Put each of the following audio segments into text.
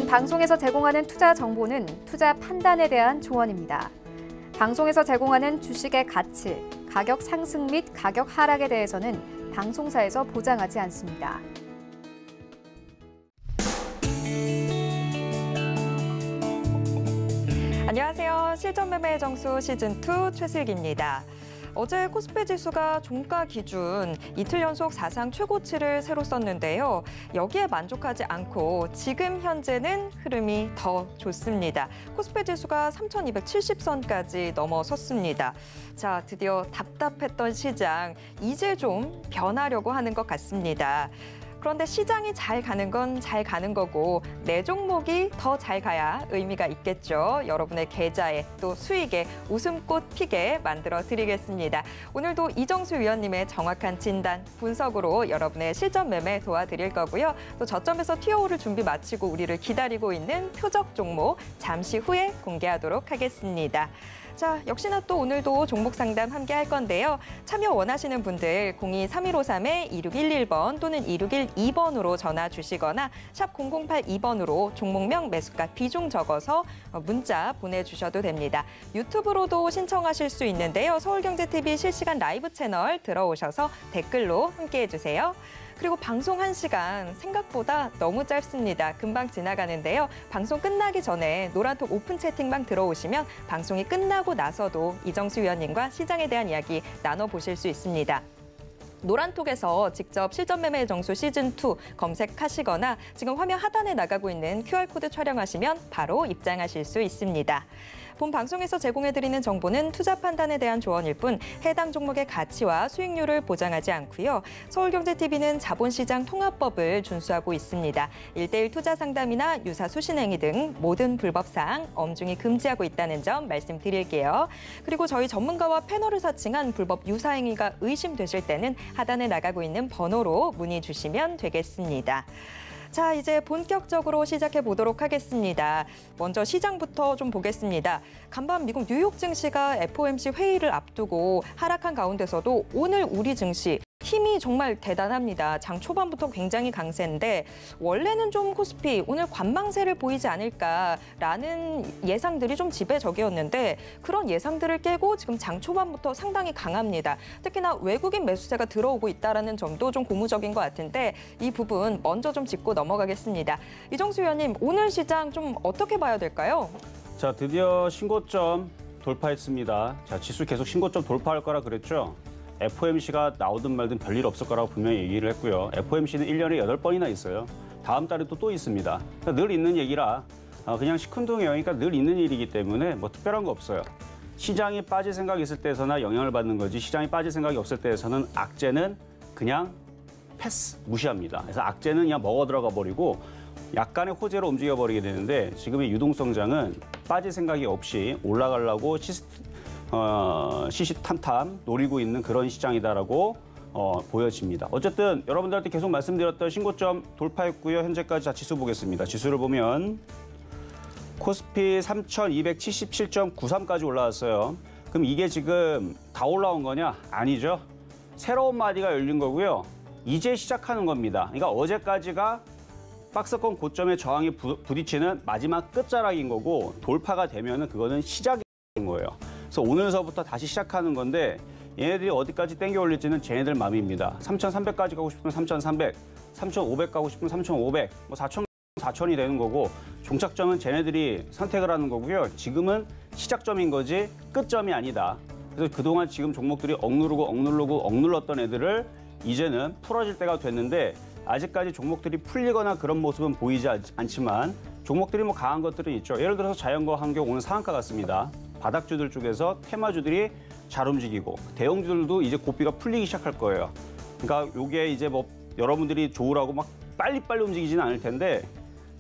방송에서 제공하는 투자 정보는 투자 판단에 대한 조언입니다. 방송에서 제공하는 주식의 가치, 가격 상승 및 가격 하락에 대해서는 방송사에서 보장하지 않습니다. 안녕하세요. 실전매매의 정수 시즌2 최슬기입니다. 어제 코스피 지수가 종가 기준 이틀 연속 사상 최고치를 새로 썼는데요. 여기에 만족하지 않고 지금 현재는 흐름이 더 좋습니다. 코스피 지수가 3,270선까지 넘어섰습니다. 자, 드디어 답답했던 시장, 이제 좀 변하려고 하는 것 같습니다. 그런데 시장이 잘 가는 건 잘 가는 거고 내 종목이 더 잘 가야 의미가 있겠죠. 여러분의 계좌에 또 수익에 웃음꽃 피게 만들어 드리겠습니다. 오늘도 이정수 위원님의 정확한 진단, 분석으로 여러분의 실전 매매 도와드릴 거고요. 또 저점에서 튀어오를 준비 마치고 우리를 기다리고 있는 표적 종목 잠시 후에 공개하도록 하겠습니다. 자, 역시나 또 오늘도 종목 상담 함께 할 건데요. 참여 원하시는 분들 02-3261-2611번 또는 2612번으로 전화 주시거나 샵 0082번으로 종목명, 매수가, 비중 적어서 문자 보내주셔도 됩니다. 유튜브로도 신청하실 수 있는데요. 서울경제TV 실시간 라이브 채널 들어오셔서 댓글로 함께해 주세요. 그리고 방송 1시간 생각보다 너무 짧습니다. 금방 지나가는데요. 방송 끝나기 전에 노란톡 오픈 채팅방 들어오시면 방송이 끝나고 나서도 이정수 위원님과 시장에 대한 이야기 나눠보실 수 있습니다. 노란톡에서 직접 실전매매의 정수 시즌2 검색하시거나 지금 화면 하단에 나가고 있는 QR코드 촬영하시면 바로 입장하실 수 있습니다. 본 방송에서 제공해드리는 정보는 투자 판단에 대한 조언일 뿐 해당 종목의 가치와 수익률을 보장하지 않고요. 서울경제TV는 자본시장 통합법을 준수하고 있습니다. 1:1 투자 상담이나 유사 수신행위 등 모든 불법사항 엄중히 금지하고 있다는 점 말씀드릴게요. 그리고 저희 전문가와 패널을 사칭한 불법 유사행위가 의심되실 때는 하단에 나가고 있는 번호로 문의 주시면 되겠습니다. 자, 이제 본격적으로 시작해 보도록 하겠습니다. 먼저 시장부터 좀 보겠습니다. 간밤 미국 뉴욕 증시가 FOMC 회의를 앞두고 하락한 가운데서도 오늘 우리 증시 힘이 정말 대단합니다. 장 초반부터 굉장히 강세인데 원래는 좀 코스피 오늘 관망세를 보이지 않을까라는 예상들이 좀 지배적이었는데 그런 예상들을 깨고 지금 장 초반부터 상당히 강합니다. 특히나 외국인 매수세가 들어오고 있다는 점도 좀 고무적인 것 같은데 이 부분 먼저 좀 짚고 넘어가겠습니다. 이정수 위원님, 오늘 시장 좀 어떻게 봐야 될까요? 자, 드디어 신고점 돌파했습니다. 자, 지수 계속 신고점 돌파할 거라 그랬죠. FOMC가 나오든 말든 별일 없을 거라고 분명히 얘기를 했고요. FOMC는 1년에 8번이나 있어요. 다음 달에 또 있습니다. 그러니까 늘 있는 얘기라 그냥 시큰둥해요. 그러니까 늘 있는 일이기 때문에 뭐 특별한 거 없어요. 시장이 빠질 생각이 있을 때에서나 영향을 받는 거지 시장이 빠질 생각이 없을 때에서는 악재는 그냥 패스, 무시합니다. 그래서 악재는 그냥 먹어 들어가 버리고 약간의 호재로 움직여 버리게 되는데 지금의 유동성장은 빠질 생각이 없이 올라가려고 시시탐탐 노리고 있는 그런 시장이다라고 보여집니다. 어쨌든 여러분들한테 계속 말씀드렸던 신고점 돌파했고요. 현재까지 자 지수 보겠습니다. 지수를 보면 코스피 3,277.93까지 올라왔어요. 그럼 이게 지금 다 올라온 거냐? 아니죠. 새로운 마디가 열린 거고요. 이제 시작하는 겁니다. 그러니까 어제까지가 박스권 고점에 저항이 부딪히는 마지막 끝자락인 거고 돌파가 되면은 그거는 시작인 거예요. 그래서 오늘서부터 다시 시작하는 건데 얘네들이 어디까지 땡겨 올릴지는 쟤네들 맘입니다. 3,300까지 가고 싶으면 3,300, 3,500 가고 싶으면 3,500, 뭐 4,000이 되는 거고 종착점은 쟤네들이 선택을 하는 거고요. 지금은 시작점인 거지 끝점이 아니다. 그래서 그동안 지금 종목들이 억눌렀던 애들을 이제는 풀어질 때가 됐는데 아직까지 종목들이 풀리거나 그런 모습은 보이지 않지만 종목들이 뭐 강한 것들은 있죠. 예를 들어서 자연과 환경 오늘 상한가 같습니다. 바닥주들 쪽에서 테마주들이 잘 움직이고 대형주들도 이제 고삐가 풀리기 시작할 거예요. 그러니까 이게 이제 뭐 여러분들이 좋으라고 막 빨리빨리 움직이지는 않을 텐데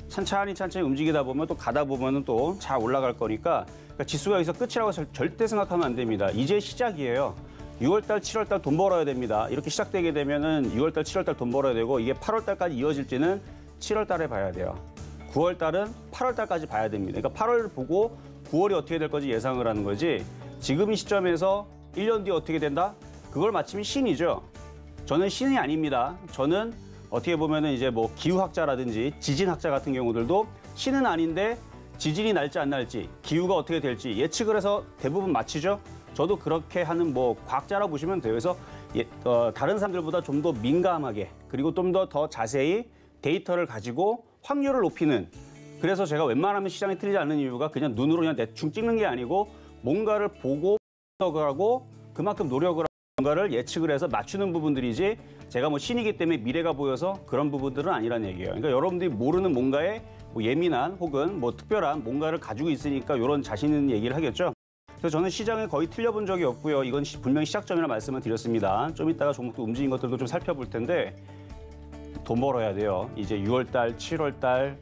천천히 움직이다 보면 또 가다 보면은 또 잘 올라갈 거니까 그러니까 지수가 여기서 끝이라고 절대 생각하면 안 됩니다. 이제 시작이에요. 6월달, 7월달 돈 벌어야 됩니다. 이렇게 시작되게 되면은 6월달, 7월달 돈 벌어야 되고 이게 8월달까지 이어질지는 7월달에 봐야 돼요. 9월달은 8월달까지 봐야 됩니다. 그러니까 8월 보고 9월이 어떻게 될 건지 예상을 하는 거지 지금 이 시점에서 1년 뒤에 어떻게 된다? 그걸 맞추면 신이죠. 저는 신이 아닙니다. 저는 어떻게 보면은 이제 뭐 기후학자라든지 지진학자 같은 경우들도 신은 아닌데 지진이 날지 안 날지, 기후가 어떻게 될지 예측을 해서 대부분 맞히죠. 저도 그렇게 하는 뭐 과학자라 보시면 돼요. 그래서 다른 사람들보다 좀 더 민감하게 그리고 좀 더 자세히 데이터를 가지고 확률을 높이는, 그래서 제가 웬만하면 시장이 틀리지 않는 이유가 그냥 눈으로 그냥 대충 찍는 게 아니고 뭔가를 보고 분석을 하고 그만큼 노력을 하고 뭔가를 예측을 해서 맞추는 부분들이지, 제가 뭐 신이기 때문에 미래가 보여서 그런 부분들은 아니라는 얘기예요. 그러니까 여러분들이 모르는 뭔가에 뭐 예민한 혹은 뭐 특별한 뭔가를 가지고 있으니까 이런 자신 있는 얘기를 하겠죠. 그래서 저는 시장을 거의 틀려본 적이 없고요. 이건 분명히 시작점이라 말씀을 드렸습니다. 좀 이따가 종목도 움직인 것들도 좀 살펴볼 텐데 돈 벌어야 돼요. 이제 6월 달, 7월 달,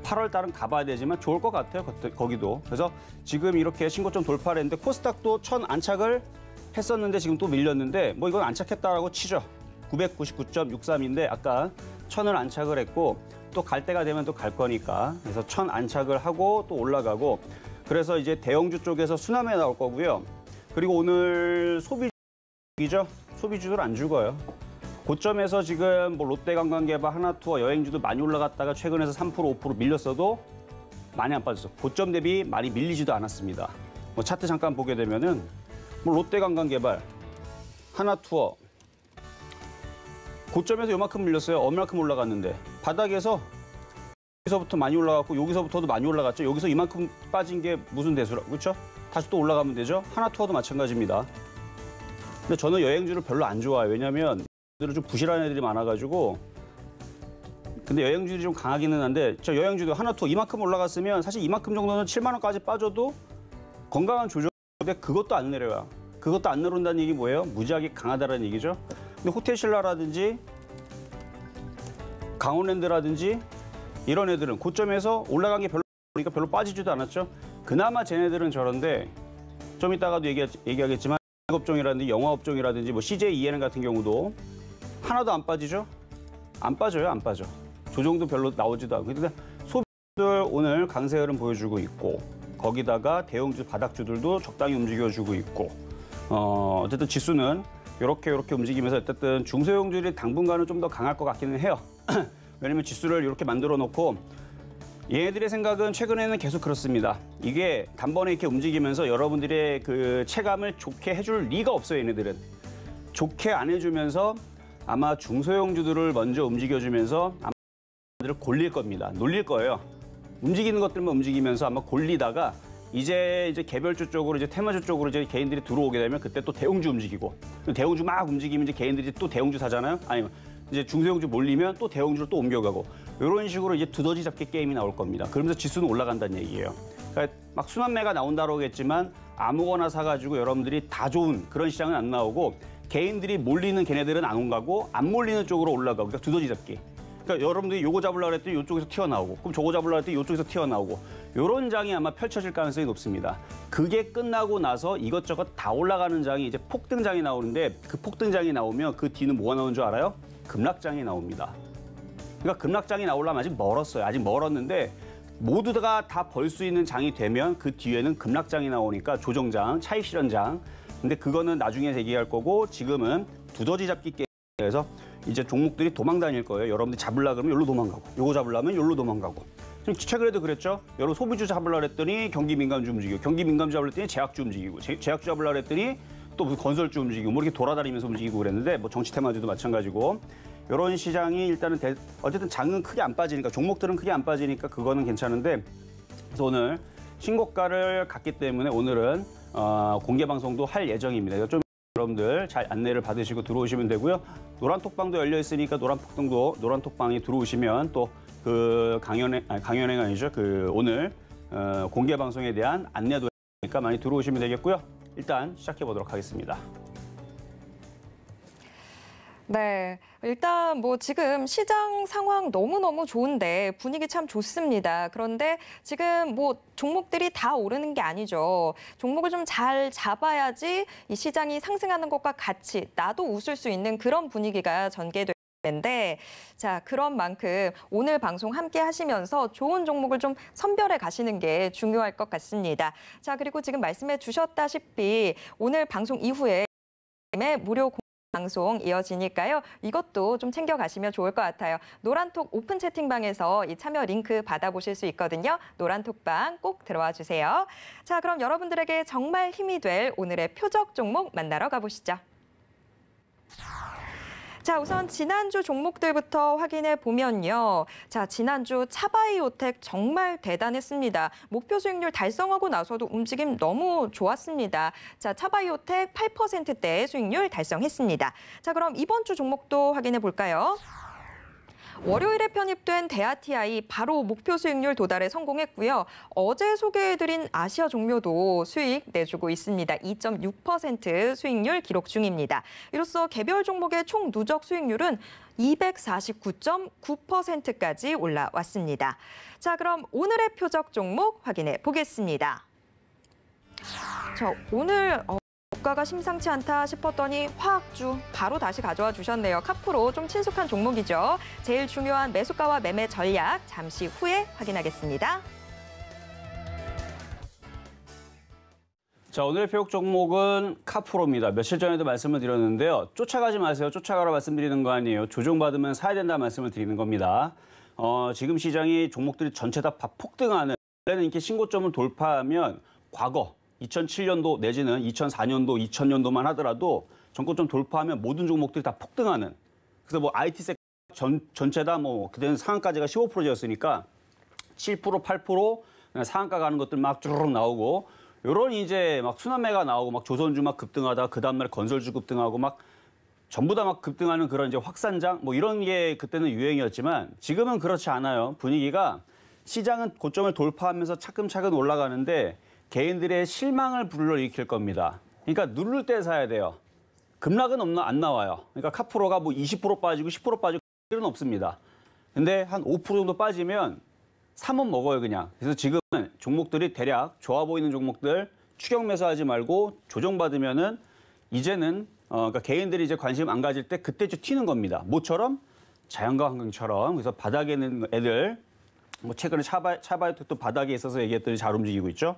8월 달은 가봐야 되지만 좋을 것 같아요. 거기도. 그래서 지금 이렇게 신고점 돌파를 했는데 코스닥도 1000 안착을 했었는데 지금 또 밀렸는데 뭐 이건 안착했다라고 치죠. 999.63인데 아까 1000을 안착을 했고 또 갈 때가 되면 또 갈 거니까. 그래서 1000 안착을 하고 또 올라가고, 그래서 이제 대형주 쪽에서 수남에 나올 거고요. 그리고 오늘 소비주죠. 소비주들 안 죽어요. 고점에서 지금 뭐 롯데관광개발, 하나투어, 여행주도 많이 올라갔다가 최근에서 3%, 5% 밀렸어도 많이 안 빠졌어. 고점 대비 많이 밀리지도 않았습니다. 뭐 차트 잠깐 보게 되면은 뭐 롯데관광개발, 하나투어 고점에서 요만큼 밀렸어요. 얼마큼 올라갔는데 바닥에서 여기서부터 많이 올라갔고 여기서부터도 많이 올라갔죠. 여기서 이만큼 빠진 게 무슨 대수라, 그렇죠? 다시 또 올라가면 되죠. 하나투어도 마찬가지입니다. 근데 저는 여행주를 별로 안 좋아해요. 왜냐하면 애들은 좀 부실한 애들이 많아가지고. 근데 여행주들이 좀 강하기는 한데 저 여행주도 하나투어 이만큼 올라갔으면 사실 이만큼 정도는 7만 원까지 빠져도 건강한 조정인데 그것도 안 내려요. 그것도 안 내려온다는 얘기 뭐예요? 무지하게 강하다는 얘기죠. 근데 호텔신라라든지 강원랜드라든지 이런 애들은 고점에서 올라간 게 별로 그러니까 별로 빠지지도 않았죠. 그나마 쟤네들은 저런데 좀 이따가도 얘기하겠지만 업종이라든지 영화업종이라든지 뭐 CJ ENM 같은 경우도 하나도 안 빠지죠. 안 빠져요. 안 빠져. 조정도 별로 나오지도 않고. 근데 소비주들 오늘 강세 흐름 보여주고 있고 거기다가 대형주 바닥주들도 적당히 움직여주고 있고 어쨌든 지수는 이렇게 움직이면서 어쨌든 중소형주들이 당분간은 좀 더 강할 것 같기는 해요. 왜냐면 지수를 이렇게 만들어 놓고 얘네들의 생각은 최근에는 계속 그렇습니다. 이게 단번에 이렇게 움직이면서 여러분들의 그 체감을 좋게 해줄 리가 없어요. 얘네들은. 좋게 안 해주면서 아마 중소형주들을 먼저 움직여주면서 아마 를 골릴 겁니다. 놀릴 거예요. 움직이는 것들만 움직이면서 아마 골리다가 이제 개별주 쪽으로 이제 테마주 쪽으로 이제 개인들이 들어오게 되면 그때 또 대형주 움직이고 대형주 막 움직이면 이제 개인들이 또 대형주 사잖아요. 아니면 이제 중소형주 몰리면 또 대형주로 또 옮겨가고 이런 식으로 이제 두더지 잡기 게임이 나올 겁니다. 그러면서 지수는 올라간다는 얘기예요. 그러니까 막 순환매가 나온다고 하겠지만 아무거나 사가지고 여러분들이 다 좋은 그런 시장은 안 나오고 개인들이 몰리는 걔네들은 안 온가고 안 몰리는 쪽으로 올라가고 그러니까 두더지 잡기. 그러니까 여러분들이 요거 잡으려고 했더니 이쪽에서 튀어나오고 그럼 저거 잡으려고 했더니 이쪽에서 튀어나오고 이런 장이 아마 펼쳐질 가능성이 높습니다. 그게 끝나고 나서 이것저것 다 올라가는 장이 이제 폭등장이 나오는데 그 폭등장이 나오면 그 뒤는 뭐가 나오는 줄 알아요? 급락장이 나옵니다. 그러니까 급락장이 나오려면 아직 멀었어요. 아직 멀었는데 모두가 다 벌 수 있는 장이 되면 그 뒤에는 급락장이 나오니까 조정장, 차익 실현장. 근데 그거는 나중에 얘기할 거고 지금은 두더지 잡기 게임에서 이제 종목들이 도망 다닐 거예요. 여러분들이 잡으려고 그러면 여기로 도망가고 요거 잡으려면 여기로 도망가고. 지금 최근에도 그랬죠. 여러 소비주 잡으려고 했더니 경기 민감주 움직이고 경기 민감주 잡으려고 했더니 제약주 움직이고 제약주 잡으려고 했더니 또 무슨 건설주 움직이고 뭐 이렇게 돌아다니면서 움직이고 그랬는데 뭐 정치 테마주도 마찬가지고 이런 시장이 일단은 어쨌든 장은 크게 안 빠지니까 종목들은 크게 안 빠지니까 그거는 괜찮은데 그래서 오늘 신고가를 갔기 때문에 오늘은 공개 방송도 할 예정입니다. 좀 여러분들 잘 안내를 받으시고 들어오시면 되고요. 노란 톡방도 열려 있으니까 노란 톡방에 들어오시면 또 그 강연회가 아니죠. 그 오늘 공개 방송에 대한 안내도 하니까 많이 들어오시면 되겠고요. 일단 시작해 보도록 하겠습니다. 네, 일단 뭐 지금 시장 상황 너무너무 좋은데 분위기 참 좋습니다. 그런데 지금 뭐 종목들이 다 오르는 게 아니죠. 종목을 좀 잘 잡아야지 이 시장이 상승하는 것과 같이 나도 웃을 수 있는 그런 분위기가 전개될 텐데 자, 그런 만큼 오늘 방송 함께 하시면서 좋은 종목을 좀 선별해 가시는 게 중요할 것 같습니다. 자, 그리고 지금 말씀해 주셨다시피 오늘 방송 이후에 무료 방송 이어지니까요. 이것도 좀 챙겨가시면 좋을 것 같아요. 노란톡 오픈 채팅방에서 이 참여 링크 받아보실 수 있거든요. 노란톡방 꼭 들어와 주세요. 자, 그럼 여러분들에게 정말 힘이 될 오늘의 표적 종목 만나러 가보시죠. 자, 우선 지난주 종목들부터 확인해 보면요. 자, 지난주 차바이오텍 정말 대단했습니다. 목표 수익률 달성하고 나서도 움직임 너무 좋았습니다. 자, 차바이오텍 8%대 수익률 달성했습니다. 자, 그럼 이번 주 종목도 확인해 볼까요? 월요일에 편입된 대아TI 바로 목표 수익률 도달에 성공했고요. 어제 소개해드린 아시아 종묘도 수익 내주고 있습니다. 2.6% 수익률 기록 중입니다. 이로써 개별 종목의 총 누적 수익률은 249.9%까지 올라왔습니다. 자, 그럼 오늘의 표적 종목 확인해 보겠습니다. 자, 오늘 주가가 심상치 않다 싶었더니 화학주 바로 다시 가져와 주셨네요. 카프로 좀 친숙한 종목이죠. 제일 중요한 매수가와 매매 전략 잠시 후에 확인하겠습니다. 자, 오늘의 표적 종목은 카프로입니다. 며칠 전에도 말씀을 드렸는데요. 쫓아가지 마세요. 쫓아가라 말씀드리는 거 아니에요. 조정받으면 사야 된다 말씀을 드리는 겁니다. 지금 시장이 종목들이 전체 다 폭등하는, 원래는 이렇게 신고점을 돌파하면 과거 2007년도 내지는 2004년도, 2000년도만 하더라도 전고점 돌파하면 모든 종목들이 다 폭등하는. 그래서 뭐 IT 섹터 전체 다 뭐 그때는 상한가제가 15%였으니까 7%, 8% 상한가 가는 것들 막 쭈르륵 나오고, 요런 이제 막 순환매가 나오고 막 조선주 막 급등하다 그 다음날 건설주 급등하고 막 전부 다 막 급등하는 그런 이제 확산장 뭐 이런 게 그때는 유행이었지만 지금은 그렇지 않아요. 분위기가 시장은 고점을 돌파하면서 차근차근 올라가는데 개인들의 실망을 불러일으킬 겁니다. 그러니까 누를 때 사야 돼요. 급락은 안 나와요. 그러니까 카프로가 뭐 20% 빠지고 10% 빠지고 그런 건 없습니다. 근데 한 5% 정도 빠지면 사면 먹어요, 그냥. 그래서 지금은 종목들이 대략 좋아 보이는 종목들 추격 매수하지 말고 조정받으면은 이제는 그러니까 개인들이 이제 관심 안 가질 때 그때쯤 튀는 겁니다. 뭐처럼? 자연과 환경처럼. 그래서 바닥에 있는 애들 뭐 최근에 차바이오텍도 바닥에 있어서 얘기했더니 잘 움직이고 있죠.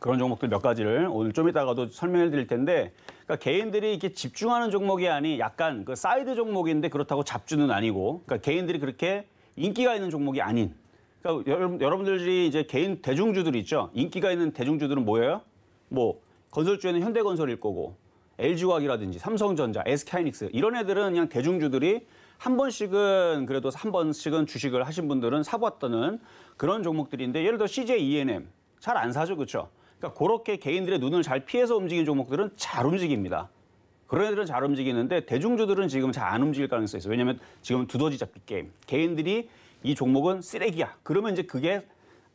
그런 종목들 몇 가지를 오늘 좀 이따가도 설명해 드릴 텐데, 그러니까 개인들이 이렇게 집중하는 종목이 아닌 약간 그 사이드 종목인데 그렇다고 잡주는 아니고, 그러니까 개인들이 그렇게 인기가 있는 종목이 아닌. 그러니까 여러분들이 이제 개인 대중주들 있죠. 인기가 있는 대중주들은 뭐예요? 뭐 건설주에는 현대건설일 거고, LG화학이라든지 삼성전자, SK하이닉스 이런 애들은 그냥 대중주들이 한 번씩은 그래도 한 번씩은 주식을 하신 분들은 사봤다는 그런 종목들인데, 예를 들어 CJ ENM 잘 안 사죠, 그렇죠? 그러니까 그렇게 개인들의 눈을 잘 피해서 움직이는 종목들은 잘 움직입니다. 그런 애들은 잘 움직이는데 대중주들은 지금 잘 안 움직일 가능성이 있어요. 왜냐하면 지금 두더지 잡기 게임. 개인들이 이 종목은 쓰레기야. 그러면 이제 그게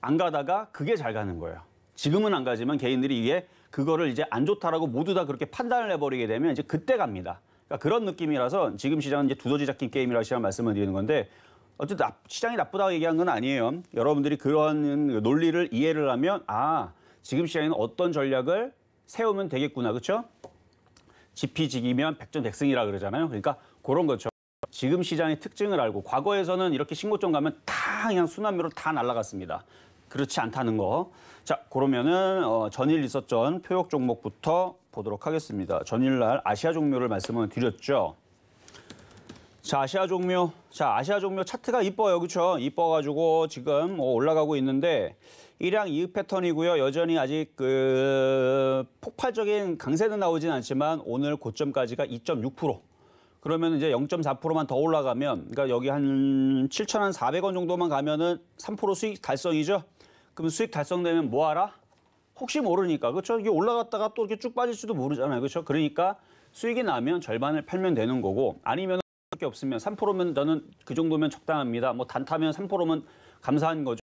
안 가다가 그게 잘 가는 거예요. 지금은 안 가지만 개인들이 이게 그거를 이제 안 좋다라고 모두 다 그렇게 판단을 해버리게 되면 이제 그때 갑니다. 그러니까 그런 느낌이라서 지금 시장은 이제 두더지 잡기 게임이라고 시장 말씀을 드리는 건데, 어쨌든 시장이 나쁘다고 얘기한 건 아니에요. 여러분들이 그런 논리를 이해를 하면 지금 시장에는 어떤 전략을 세우면 되겠구나, 그렇죠? 지피지기면 백전백승이라 그러잖아요. 그러니까 그런 거죠. 지금 시장의 특징을 알고, 과거에서는 이렇게 신고점 가면 다 그냥 순환매로 다 날아갔습니다. 그렇지 않다는 거. 자, 그러면은 전일 있었던 표적 종목부터 보도록 하겠습니다. 전일날 아시아 종묘를 말씀을 드렸죠. 자, 아시아 종묘 차트가 이뻐요, 그렇죠? 이뻐가지고 지금 올라가고 있는데 일양 이익 패턴이고요. 여전히 아직 그 폭발적인 강세는 나오진 않지만 오늘 고점까지가 2.6%. 그러면 이제 0.4%만 더 올라가면, 그러니까 여기 한 7,400원 정도만 가면은 3% 수익 달성이죠. 그럼 수익 달성되면 뭐 하라? 혹시 모르니까, 그렇죠? 이게 올라갔다가 또 이렇게 쭉 빠질지도 모르잖아요, 그렇죠? 그러니까 수익이 나면 절반을 팔면 되는 거고, 아니면 밖에 없으면 3%면 저는 그 정도면 적당합니다. 뭐 단타면 3%면 감사한 거죠.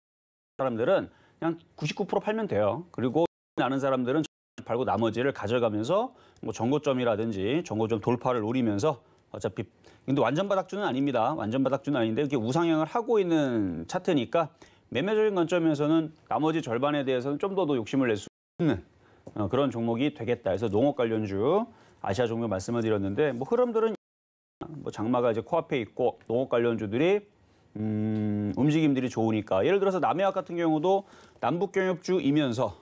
사람들은 그냥 99% 팔면 돼요. 그리고 나는 사람들은 팔고 나머지를 가져가면서 뭐 정고점이라든지 정고점 돌파를 노리면서, 어차피 근데 완전 바닥주는 아닙니다. 완전 바닥주는 아닌데 이렇게 우상향을 하고 있는 차트니까 매매적인 관점에서는 나머지 절반에 대해서는 좀 더 욕심을 낼 수 있는 그런 종목이 되겠다. 그래서 농업 관련주 아시아 종목 말씀을 드렸는데, 뭐 흐름들은 뭐 장마가 이제 코앞에 있고 농업 관련주들이 움직임들이 좋으니까, 예를 들어서 남해학 같은 경우도 남북경협주이면서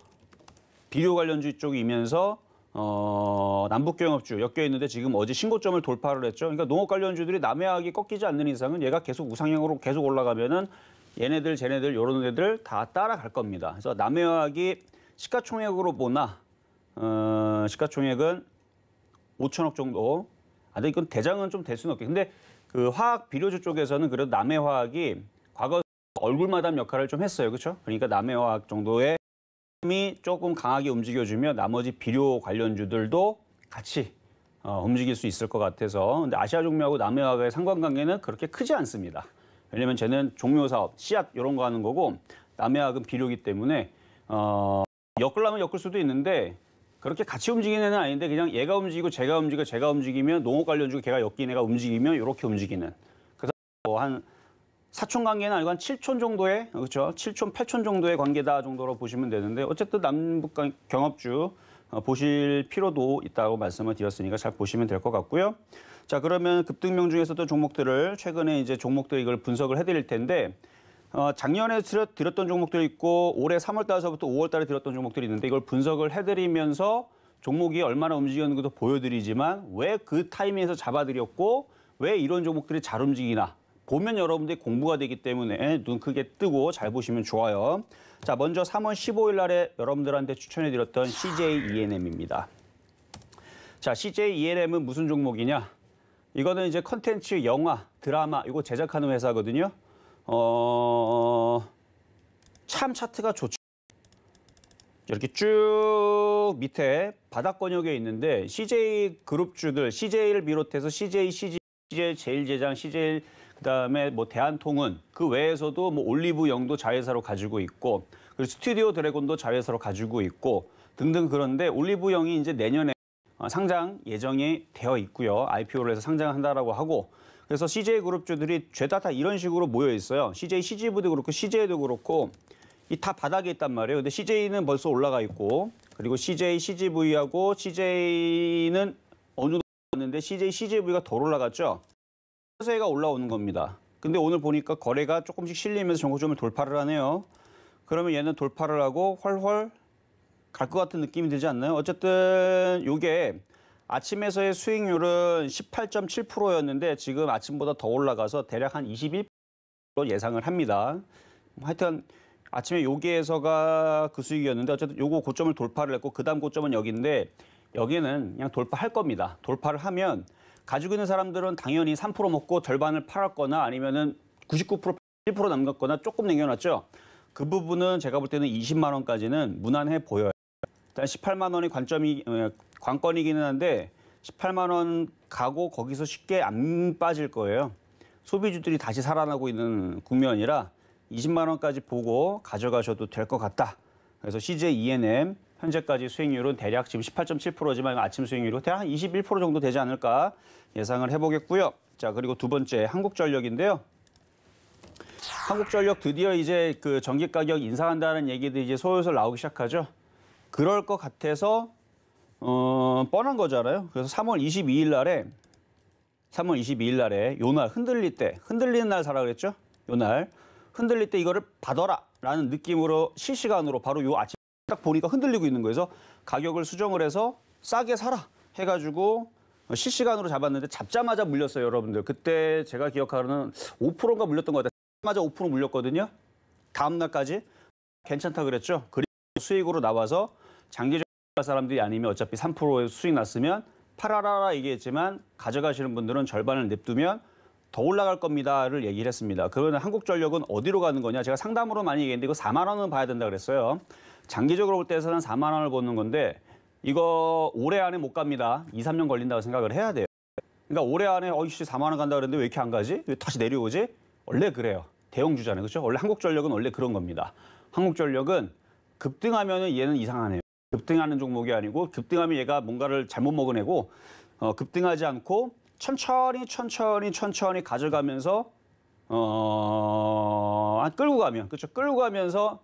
비료 관련주 쪽이면서 남북경협주 엮여 있는데 지금 어제 신고점을 돌파를 했죠. 그러니까 농업 관련주들이 남해학이 꺾이지 않는 이상은 얘가 계속 우상향으로 계속 올라가면은 얘네들, 쟤네들, 요런 애들 다 따라갈 겁니다. 그래서 남해학이 시가총액으로 보나 시가총액은 5천억 정도. 근데 이건 대장은 좀 될 수는 없겠. 근데 그 화학 비료주 쪽에서는 그래도 남해화학이 과거 얼굴마담 역할을 좀 했어요, 그렇죠? 그러니까 남해화학 정도의 힘이 조금 강하게 움직여주면 나머지 비료 관련주들도 같이 움직일 수 있을 것 같아서. 근데 아시아종묘하고 남해화학의 상관관계는 그렇게 크지 않습니다. 왜냐면 쟤는 종묘 사업, 씨앗 이런 거 하는 거고 남해화학은 비료기 때문에 엮으려면 엮을 수도 있는데 그렇게 같이 움직이는 애는 아닌데 그냥 얘가 움직이고 제가 움직이고 제가 움직이면 농업 관련주 걔가 엮인 애가 움직이면 이렇게 움직이는. 그래서 한 사촌 관계는 아니고 한 7촌 정도의, 그렇죠? 7촌, 8촌 정도의 관계다 정도로 보시면 되는데 어쨌든 남북 경협주 보실 필요도 있다고 말씀을 드렸으니까 잘 보시면 될 것 같고요. 자, 그러면 급등명 중에서도 종목들을 최근에 이제 종목들 이걸 분석을 해드릴 텐데 작년에 드렸던 종목들이 있고 올해 3월 달서부터 5월 달에 드렸던 종목들이 있는데 이걸 분석을 해드리면서 종목이 얼마나 움직였는 것도 보여드리지만 왜 그 타이밍에서 잡아드렸고 왜 이런 종목들이 잘 움직이나 보면 여러분들이 공부가 되기 때문에 눈 크게 뜨고 잘 보시면 좋아요. 자, 먼저 3월 15일 날에 여러분들한테 추천해드렸던 CJ ENM입니다. 자, CJ ENM은 무슨 종목이냐? 이거는 이제 컨텐츠, 영화, 드라마 이거 제작하는 회사거든요. 참 차트가 좋죠. 이렇게 쭉 밑에 바닥권역에 있는데 CJ 그룹주들, CJ를 비롯해서 CJ, CJ 제일제장, CJ 그다음에 뭐 대한통운 그 외에서도 뭐 올리브영도 자회사로 가지고 있고 그리고 스튜디오 드래곤도 자회사로 가지고 있고 등등. 그런데 올리브영이 이제 내년에 상장 예정이 되어 있고요. IPO를 해서 상장한다라고 하고 그래서 CJ 그룹주들이 죄다 다 이런 식으로 모여 있어요. CJ CGV도 그렇고 CJ도 그렇고 이 다 바닥에 있단 말이에요. 근데 CJ는 벌써 올라가 있고 그리고 CJ CGV하고 CJ는 어느 정도 올랐는데 CJ CGV가 더 올라갔죠. 세가 올라오는 겁니다. 근데 오늘 보니까 거래가 조금씩 실리면서 정고점을 돌파를 하네요. 그러면 얘는 돌파를 하고 훨훨 갈 것 같은 느낌이 들지 않나요? 어쨌든 이게 아침에서의 수익률은 18.7%였는데 지금 아침보다 더 올라가서 대략 한 21% 예상을 합니다. 하여튼 아침에 여기에서가 그 수익이었는데 어쨌든 요거 고점을 돌파를 했고 그다음 고점은 여기인데 여기는 그냥 돌파할 겁니다. 돌파를 하면 가지고 있는 사람들은 당연히 3% 먹고 절반을 팔았거나 아니면은 99% 1% 남겼거나 조금 남겨놨죠. 그 부분은 제가 볼 때는 20만 원까지는 무난해 보여요. 일단 18만 원이 관건이기는 한데 18만 원 가고 거기서 쉽게 안 빠질 거예요. 소비주들이 다시 살아나고 있는 국면이라 20만 원까지 보고 가져가셔도 될 것 같다. 그래서 CJ ENM 현재까지 수익률은 대략 지금 18.7%지만 아침 수익률이 대략 한 21% 정도 되지 않을까 예상을 해보겠고요. 자, 그리고 두 번째 한국전력인데요. 한국전력 드디어 이제 그 전기 가격 인상한다는 얘기들이 이제 솔솔 나오기 시작하죠. 그럴 것 같아서 뻔한 거잖아요. 그래서 3월 22일 날에 요 날 흔들리는 날 사라 그랬죠. 요 날 흔들릴 때 이거를 받아라라는 느낌으로 실시간으로 바로 요 아침 딱 보니까 흔들리고 있는 거예요. 그래서 가격을 수정을 해서 싸게 사라 해가지고 실시간으로 잡았는데 잡자마자 물렸어요, 여러분들. 그때 제가 기억하로는 5%인가 물렸던 것 같아요. 잡자마자 5% 물렸거든요. 다음 날까지 괜찮다 그랬죠. 그리고 수익으로 나와서 장기적 사람들이 아니면 어차피 3%의 수익 났으면 팔아라 얘기했지만 가져가시는 분들은 절반을 냅두면 더 올라갈 겁니다를 얘기를 했습니다. 그러면 한국전력은 어디로 가는 거냐? 제가 상담으로 많이 얘기했는데 이거 4만 원은 봐야 된다 그랬어요. 장기적으로 볼 때에서는 4만 원을 보는 건데 이거 올해 안에 못 갑니다. 2, 3년 걸린다고 생각을 해야 돼요. 그러니까 올해 안에 어이씨 4만 원 간다 그랬는데 왜 이렇게 안 가지? 왜 다시 내려오지? 원래 그래요. 대형주잖아요. 그렇죠? 원래 한국전력은 원래 그런 겁니다. 한국전력은 급등하면 얘는 이상하네요. 급등하는 종목이 아니고 급등하면 얘가 뭔가를 잘못 먹은 애고 급등하지 않고 천천히 가져가면서 끌고 가면 그렇죠. 끌고 가면서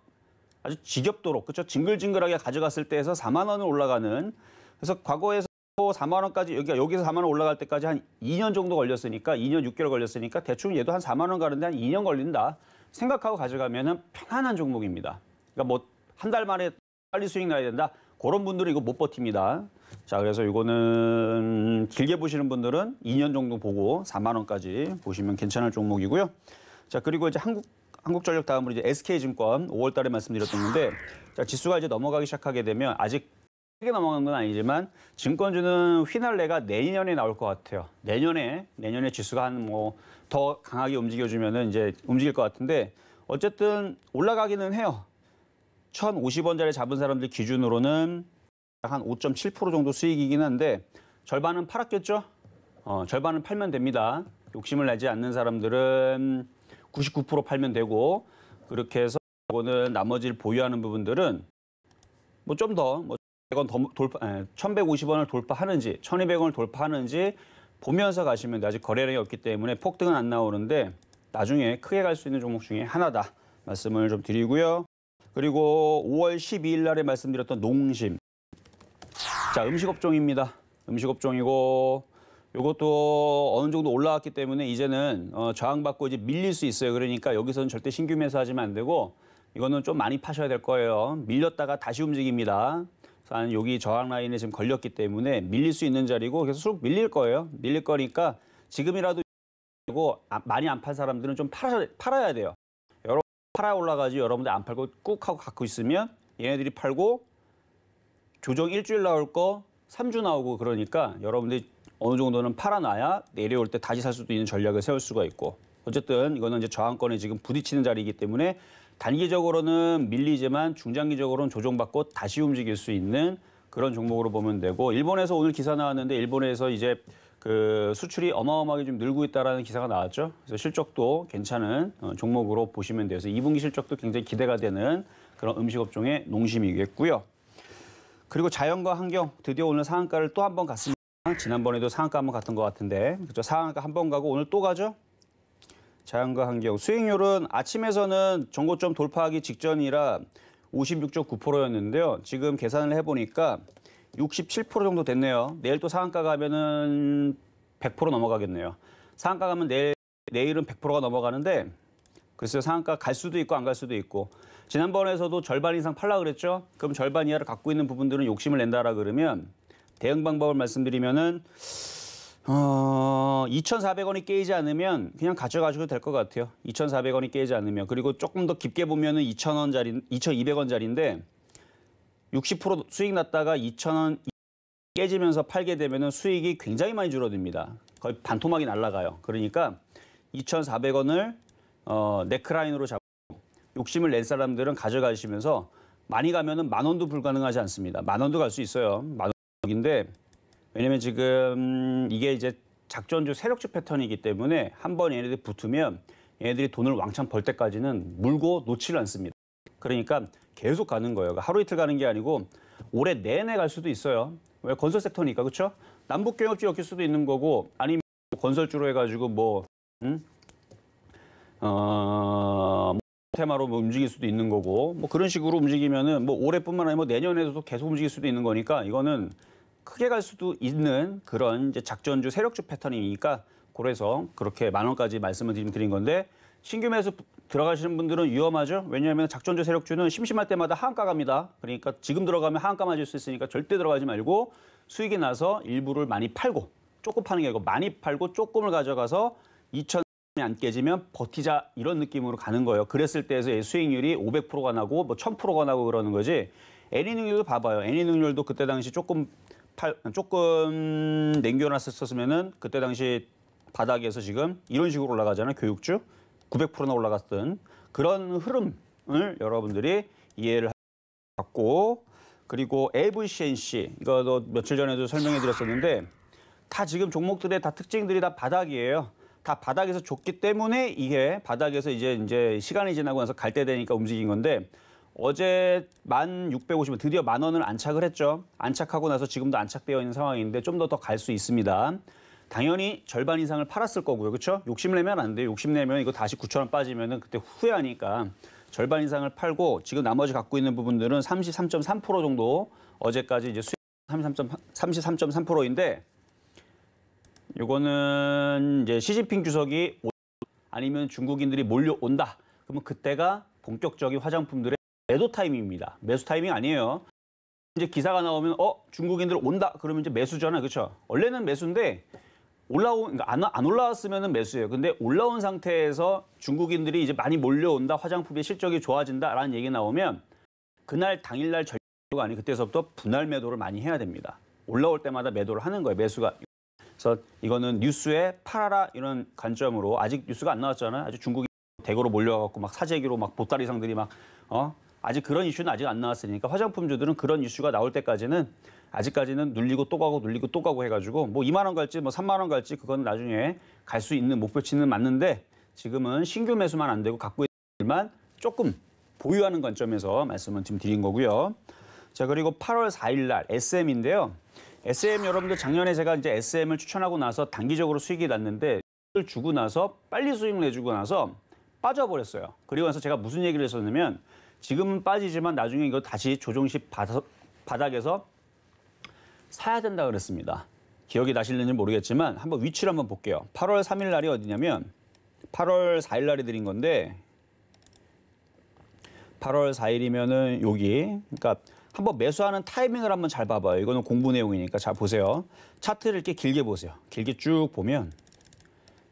아주 지겹도록 그렇죠. 징글징글하게 가져갔을 때에서 4만 원을 올라가는 그래서 과거에서 4만 원까지 여기서 4만 원 올라갈 때까지 한 2년 정도 걸렸으니까 2년 6개월 걸렸으니까 대충 얘도 한 4만 원 가는데 한 2년 걸린다 생각하고 가져가면은 편안한 종목입니다. 그러니까 뭐 한 달 만에 빨리 수익 나야 된다. 그런 분들은 이거 못 버팁니다. 자, 그래서 이거는 길게 보시는 분들은 2년 정도 보고 4만 원까지 보시면 괜찮을 종목이고요. 자, 그리고 이제 한국전력 다음으로 이제 SK증권 5월 달에 말씀드렸던 건데, 자, 지수가 이제 넘어가기 시작하게 되면 아직 크게 넘어간 건 아니지만 증권주는 휘날레가 내년에 나올 것 같아요. 내년에 지수가 한 뭐 더 강하게 움직여주면은 이제 움직일 것 같은데, 어쨌든 올라가기는 해요. 1,050원짜리 잡은 사람들 기준으로는 한 5.7% 정도 수익이긴 한데 절반은 팔았겠죠? 절반은 팔면 됩니다. 욕심을 내지 않는 사람들은 99% 팔면 되고, 그렇게 해서 이거는 나머지를 보유하는 부분들은 뭐 좀 더 1,150원을 돌파하는지 1,200원을 돌파하는지 보면서 가시면 돼. 아직 거래량이 없기 때문에 폭등은 안 나오는데 나중에 크게 갈 수 있는 종목 중에 하나다 말씀을 좀 드리고요. 그리고 5월 12일 날에 말씀드렸던 농심. 자, 음식업종입니다. 음식업종이고 이것도 어느 정도 올라왔기 때문에 이제는 저항받고 이제 밀릴 수 있어요. 그러니까 여기서는 절대 신규 매수하시면 안 되고 이거는 좀 많이 파셔야 될 거예요. 밀렸다가 다시 움직입니다. 여기 저항 라인에 지금 걸렸기 때문에 밀릴 수 있는 자리고 계속 밀릴 거예요. 밀릴 거니까 지금이라도 많이 안 팔 사람들은 좀 팔아야 돼요. 여러분 팔아 올라가지 여러분들 안 팔고 꾹 하고 갖고 있으면 얘네들이 팔고 조정 일주일 나올 거 3주 나오고 그러니까 여러분들이 어느 정도는 팔아놔야 내려올 때 다시 살 수도 있는 전략을 세울 수가 있고, 어쨌든 이거는 이제 저항권에 지금 부딪히는 자리이기 때문에 단기적으로는 밀리지만 중장기적으로는 조정받고 다시 움직일 수 있는 그런 종목으로 보면 되고, 일본에서 오늘 기사 나왔는데 일본에서 이제 그 수출이 어마어마하게 좀 늘고 있다라는 기사가 나왔죠. 그래서 실적도 괜찮은 종목으로 보시면 돼요. 그래서 2분기 실적도 굉장히 기대가 되는 그런 음식업종의 농심이겠고요. 그리고 자연과 환경 드디어 오늘 상한가를 또 한 번 갔습니다. 지난번에도 상한가 한 번 갔던 것 같은데, 그렇죠? 상한가 한 번 가고 오늘 또 가죠. 자연과 환경 수익률은 아침에서는 전고점 돌파하기 직전이라 56.9%였는데요. 지금 계산을 해보니까 67% 정도 됐네요. 내일 또 상한가 가면은 100% 넘어가겠네요. 상한가 가면 내일은 100%가 넘어가는데, 글쎄요, 상한가 갈 수도 있고 안 갈 수도 있고. 지난번에서도 절반 이상 팔라 그랬죠. 그럼 절반 이하를 갖고 있는 부분들은 욕심을 낸다라 그러면 대응 방법을 말씀드리면은 2,400원이 깨지지 않으면 그냥 가져가셔도 될 것 같아요. 2,400원이 깨지지 않으면. 그리고 조금 더 깊게 보면은 2,200원짜리인데 60% 수익 났다가 2,000원 깨지면서 팔게 되면은 수익이 굉장히 많이 줄어듭니다. 거의 반토막이 날아가요. 그러니까 2,400원을 네크라인으로 잡고 욕심을 낸 사람들은 가져가시면서 많이 가면은 10,000원도 불가능하지 않습니다. 10,000원도 갈 수 있어요. 10,000원인데 왜냐면 지금 이게 이제 작전주 세력주 패턴이기 때문에 한번 얘네들이 붙으면 얘네들이 돈을 왕창 벌 때까지는 물고 놓지를 않습니다. 그러니까 계속 가는 거예요. 하루 이틀 가는 게 아니고 올해 내내 갈 수도 있어요. 왜? 건설 섹터니까, 그렇죠? 남북경협지역일 수도 있는 거고, 아니면 건설주로 해가지고 테마로 움직일 수도 있는 거고, 그런 식으로 움직이면은 올해뿐만 아니라 내년에도 계속 움직일 수도 있는 거니까 이거는 크게 갈 수도 있는 그런 이제 작전주 세력주 패턴이니까, 그래서 그렇게 10,000원까지 말씀을 드린 건데, 신규 매수 들어가시는 분들은 위험하죠. 왜냐하면 작전주 세력주는 심심할 때마다 하한가 갑니다. 그러니까 지금 들어가면 하한가 맞을 수 있으니까 절대 들어가지 말고 수익이 나서 일부를 많이 팔고, 조금 파는 게 아니고 많이 팔고 조금을 가져가서 2,000원이 안 깨지면 버티자 이런 느낌으로 가는 거예요. 그랬을 때에서 수익률이 500%가 나고 1,000%가 나고 그러는 거지. 애니능률도 봐봐요. 애니능률도 그때 당시 조금 남겨놨었으면은 그때 당시 바닥에서 지금 이런 식으로 올라가잖아요. 교육주 900%나 올라갔던 그런 흐름을 여러분들이 이해를 갖고, 그리고 에브시엔시 이거도 며칠 전에도 설명해 드렸었는데, 다 지금 종목들의 다 특징들이 다 바닥이에요. 다 바닥에서 줬기 때문에 이게 바닥에서 이제 시간이 지나고 나서 갈 때 되니까 움직인 건데, 어제 1,650원 드디어 10,000원을 안착을 했죠. 안착하고 나서 지금도 안착되어 있는 상황인데 좀 더 갈 수 있습니다. 당연히 절반 이상을 팔았을 거고요. 그렇죠? 욕심내면 안 돼요. 욕심내면 이거 다시 9,000원 빠지면은 그때 후회하니까 절반 이상을 팔고, 지금 나머지 갖고 있는 부분들은 33.3% 정도, 어제까지 이제 수익 33.3%인데, 이거는 이제 시진핑 주석이 아니면 중국인들이 몰려온다. 그러면 그때가 본격적인 화장품들의 매도 타이밍입니다. 매수 타이밍 아니에요. 이제 기사가 나오면 중국인들 온다 그러면 이제 매수잖아요. 그렇죠? 원래는 매수인데 그러니까 안 올라왔으면은 매수예요. 근데 올라온 상태에서 중국인들이 이제 많이 몰려온다, 화장품의 실적이 좋아진다라는 얘기 나오면 그날 당일날 절도가 아니고 그때서부터 분할 매도를 많이 해야 됩니다. 올라올 때마다 매도를 하는 거예요. 매수가. 그래서 이거는 뉴스에 팔아라 이런 관점으로 아직 뉴스가 안 나왔잖아요. 아직 중국이 대거로 몰려와갖고 막 사재기로 막 보따리상들이 막 아직 그런 이슈는 아직 안 나왔으니까 화장품주들은 그런 이슈가 나올 때까지는 아직까지는 눌리고 또 가고 눌리고 또 가고 해가지고 뭐 2만 원 갈지 뭐 3만 원 갈지 그건 나중에 갈 수 있는 목표치는 맞는데 지금은 신규 매수만 안 되고 갖고 있는 분들만 조금 보유하는 관점에서 말씀을 지금 드린 거고요. 자, 그리고 8월 4일 날 SM인데요. SM 여러분들 작년에 제가 이제 SM을 추천하고 나서 단기적으로 수익이 났는데 수익을 주고 나서 빨리 수익을 내주고 나서 빠져버렸어요. 그리고 나서 제가 무슨 얘기를 했었냐면 지금은 빠지지만 나중에 이거 다시 조정시 바닥에서 사야 된다 그랬습니다. 기억이 나실는지 모르겠지만 한번 위치를 한번 볼게요. 8월 3일 날이 어디냐면 8월 4일 날에 드린 건데 8월 4일이면은 여기 그러니까 한번 매수하는 타이밍을 한번 잘 봐봐요. 이거는 공부 내용이니까 잘 보세요. 차트를 이렇게 길게 보세요. 길게 쭉 보면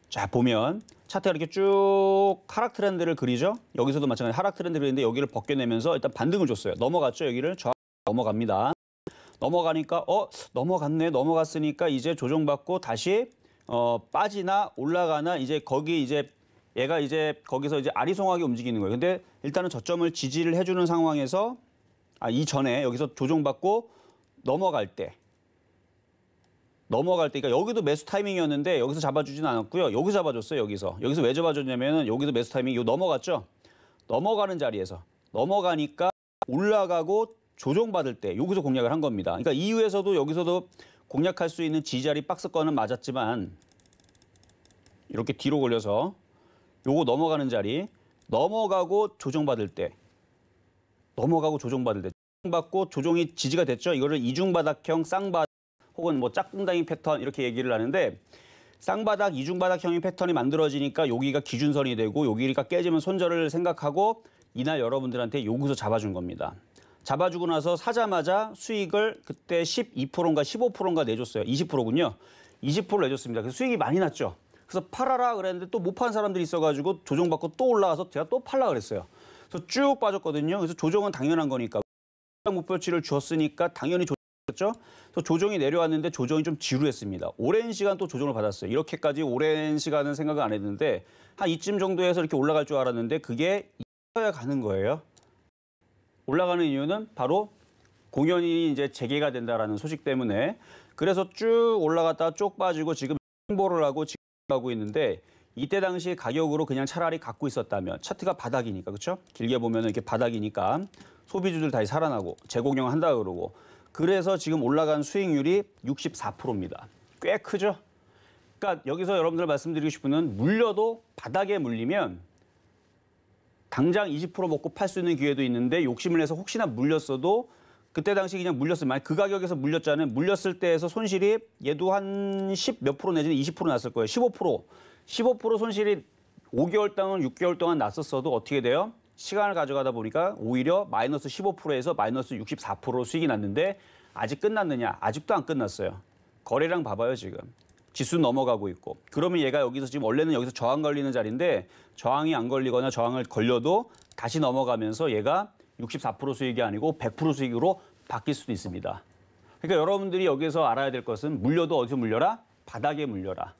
자 보면 차트가 이렇게 쭉 하락 트렌드를 그리죠. 여기서도 마찬가지 하락 트렌드 그리는데 여기를 벗겨내면서 일단 반등을 줬어요. 넘어갔죠. 여기를 넘어갑니다. 넘어가니까 넘어갔네. 넘어갔으니까 이제 조정받고 다시 빠지나 올라가나 이제 거기 이제 얘가 이제 거기서 이제 아리송하게 움직이는 거예요. 근데 일단은 저점을 지지를 해주는 상황에서 이전에 여기서 조정받고 넘어갈 때 그러니까 여기도 매수 타이밍이었는데 여기서 잡아주지는 않았고요. 여기서 잡아줬어요. 여기서 왜 잡아줬냐면은 여기도 매수 타이밍 넘어갔죠. 넘어가는 자리에서 넘어가니까 올라가고 조정받을 때 여기서 공략을 한 겁니다. 그러니까 이후에서도 여기서도 공략할 수 있는 지지자리 박스권은 맞았지만 이렇게 뒤로 걸려서 요거 넘어가는 자리 넘어가고 조정받을 때 조정받고 조정이 지지가 됐죠. 이거를 이중바닥형 쌍바닥 혹은 뭐 짝꿍다잉 패턴 이렇게 얘기를 하는데 쌍바닥 이중바닥형의 패턴이 만들어지니까 여기가 기준선이 되고 여기가 깨지면 손절을 생각하고 이날 여러분들한테 여기서 잡아준 겁니다. 잡아주고 나서 사자마자 수익을 그때 12%인가 15%인가 내줬어요. 20%군요. 20% 내줬습니다. 그래서 수익이 많이 났죠. 그래서 팔아라 그랬는데 또 못 판 사람들이 있어가지고 조정받고 또 올라와서 제가 또 팔라 그랬어요. 그래서 쭉 빠졌거든요. 그래서 조정은 당연한 거니까 목표치를 줬으니까 당연히 조정했죠. 그래서 조정이 내려왔는데 조정이 좀 지루했습니다. 오랜 시간 또 조정을 받았어요. 이렇게까지 오랜 시간은 생각을 안 했는데 한 이쯤 정도에서 이렇게 올라갈 줄 알았는데 그게 이어야 가는 거예요. 올라가는 이유는 바로 공연이 이제 재개가 된다라는 소식 때문에 그래서 쭉 올라갔다가 쭉 빠지고 지금 행보를 하고 지금 가고 있는데 이때 당시 가격으로 그냥 차라리 갖고 있었다면 차트가 바닥이니까 그렇죠? 길게 보면 이렇게 바닥이니까 소비주들 다시 살아나고 재공영 한다 그러고 그래서 지금 올라간 수익률이 64%입니다. 꽤 크죠? 그러니까 여기서 여러분들 말씀드리고 싶은 건 물려도 바닥에 물리면 당장 20% 먹고 팔 수 있는 기회도 있는데 욕심을 내서 혹시나 물렸어도 그때 당시 그냥 물렸으면 만약 그 가격에서 물렸잖아요. 물렸을 때에서 손실이 얘도 한 10 몇 프로 내지는 20% 났을 거예요. 15% 손실이 5개월 동안 6개월 동안 났었어도 어떻게 돼요? 시간을 가져가다 보니까 오히려 마이너스 15%에서 마이너스 64% 수익이 났는데 아직 끝났느냐? 아직도 안 끝났어요. 거래량 봐봐요 지금. 지수 넘어가고 있고. 그러면 얘가 여기서 지금 원래는 여기서 저항 걸리는 자리인데 저항이 안 걸리거나 저항을 걸려도 다시 넘어가면서 얘가 64% 수익이 아니고 100% 수익으로 바뀔 수도 있습니다. 그러니까 여러분들이 여기서 알아야 될 것은 물려도 어디서 물려라? 바닥에 물려라.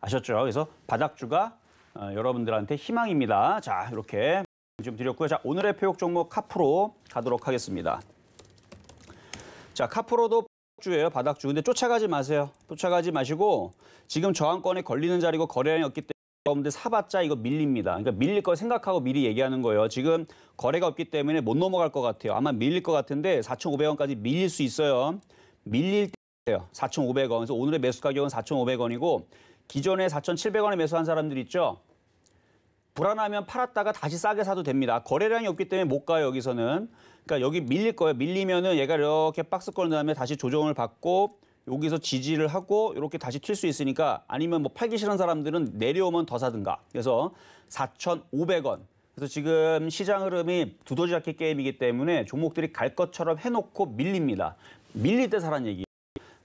아셨죠? 그래서 바닥주가 여러분들한테 희망입니다. 자, 이렇게 좀 드렸고요. 자, 오늘의 표역 종목 카프로 가도록 하겠습니다. 자, 카프로도 주예요. 바닥주. 근데 쫓아가지 마세요. 쫓아가지 마시고 지금 저항권에 걸리는 자리고 거래량이 없기 때문에 여러분들 사봤자 이거 밀립니다. 그러니까 밀릴 거 생각하고 미리 얘기하는 거예요. 지금 거래가 없기 때문에 못 넘어갈 것 같아요. 아마 밀릴 것 같은데 4,500원까지 밀릴 수 있어요. 밀릴 때예요. 4,500원. 그래서 오늘의 매수 가격은 4,500원이고 기존에 4,700원에 매수한 사람들 있죠. 불안하면 팔았다가 다시 싸게 사도 됩니다. 거래량이 없기 때문에 못 가요, 여기서는. 그러니까 여기 밀릴 거예요. 밀리면은 얘가 이렇게 박스권 다음에 다시 조정을 받고 여기서 지지를 하고 이렇게 다시 튈 수 있으니까 아니면 뭐 팔기 싫은 사람들은 내려오면 더 사든가. 그래서 4,500원. 그래서 지금 시장 흐름이 두더지잡기 게임이기 때문에 종목들이 갈 것처럼 해놓고 밀립니다. 밀릴 때 사란 얘기.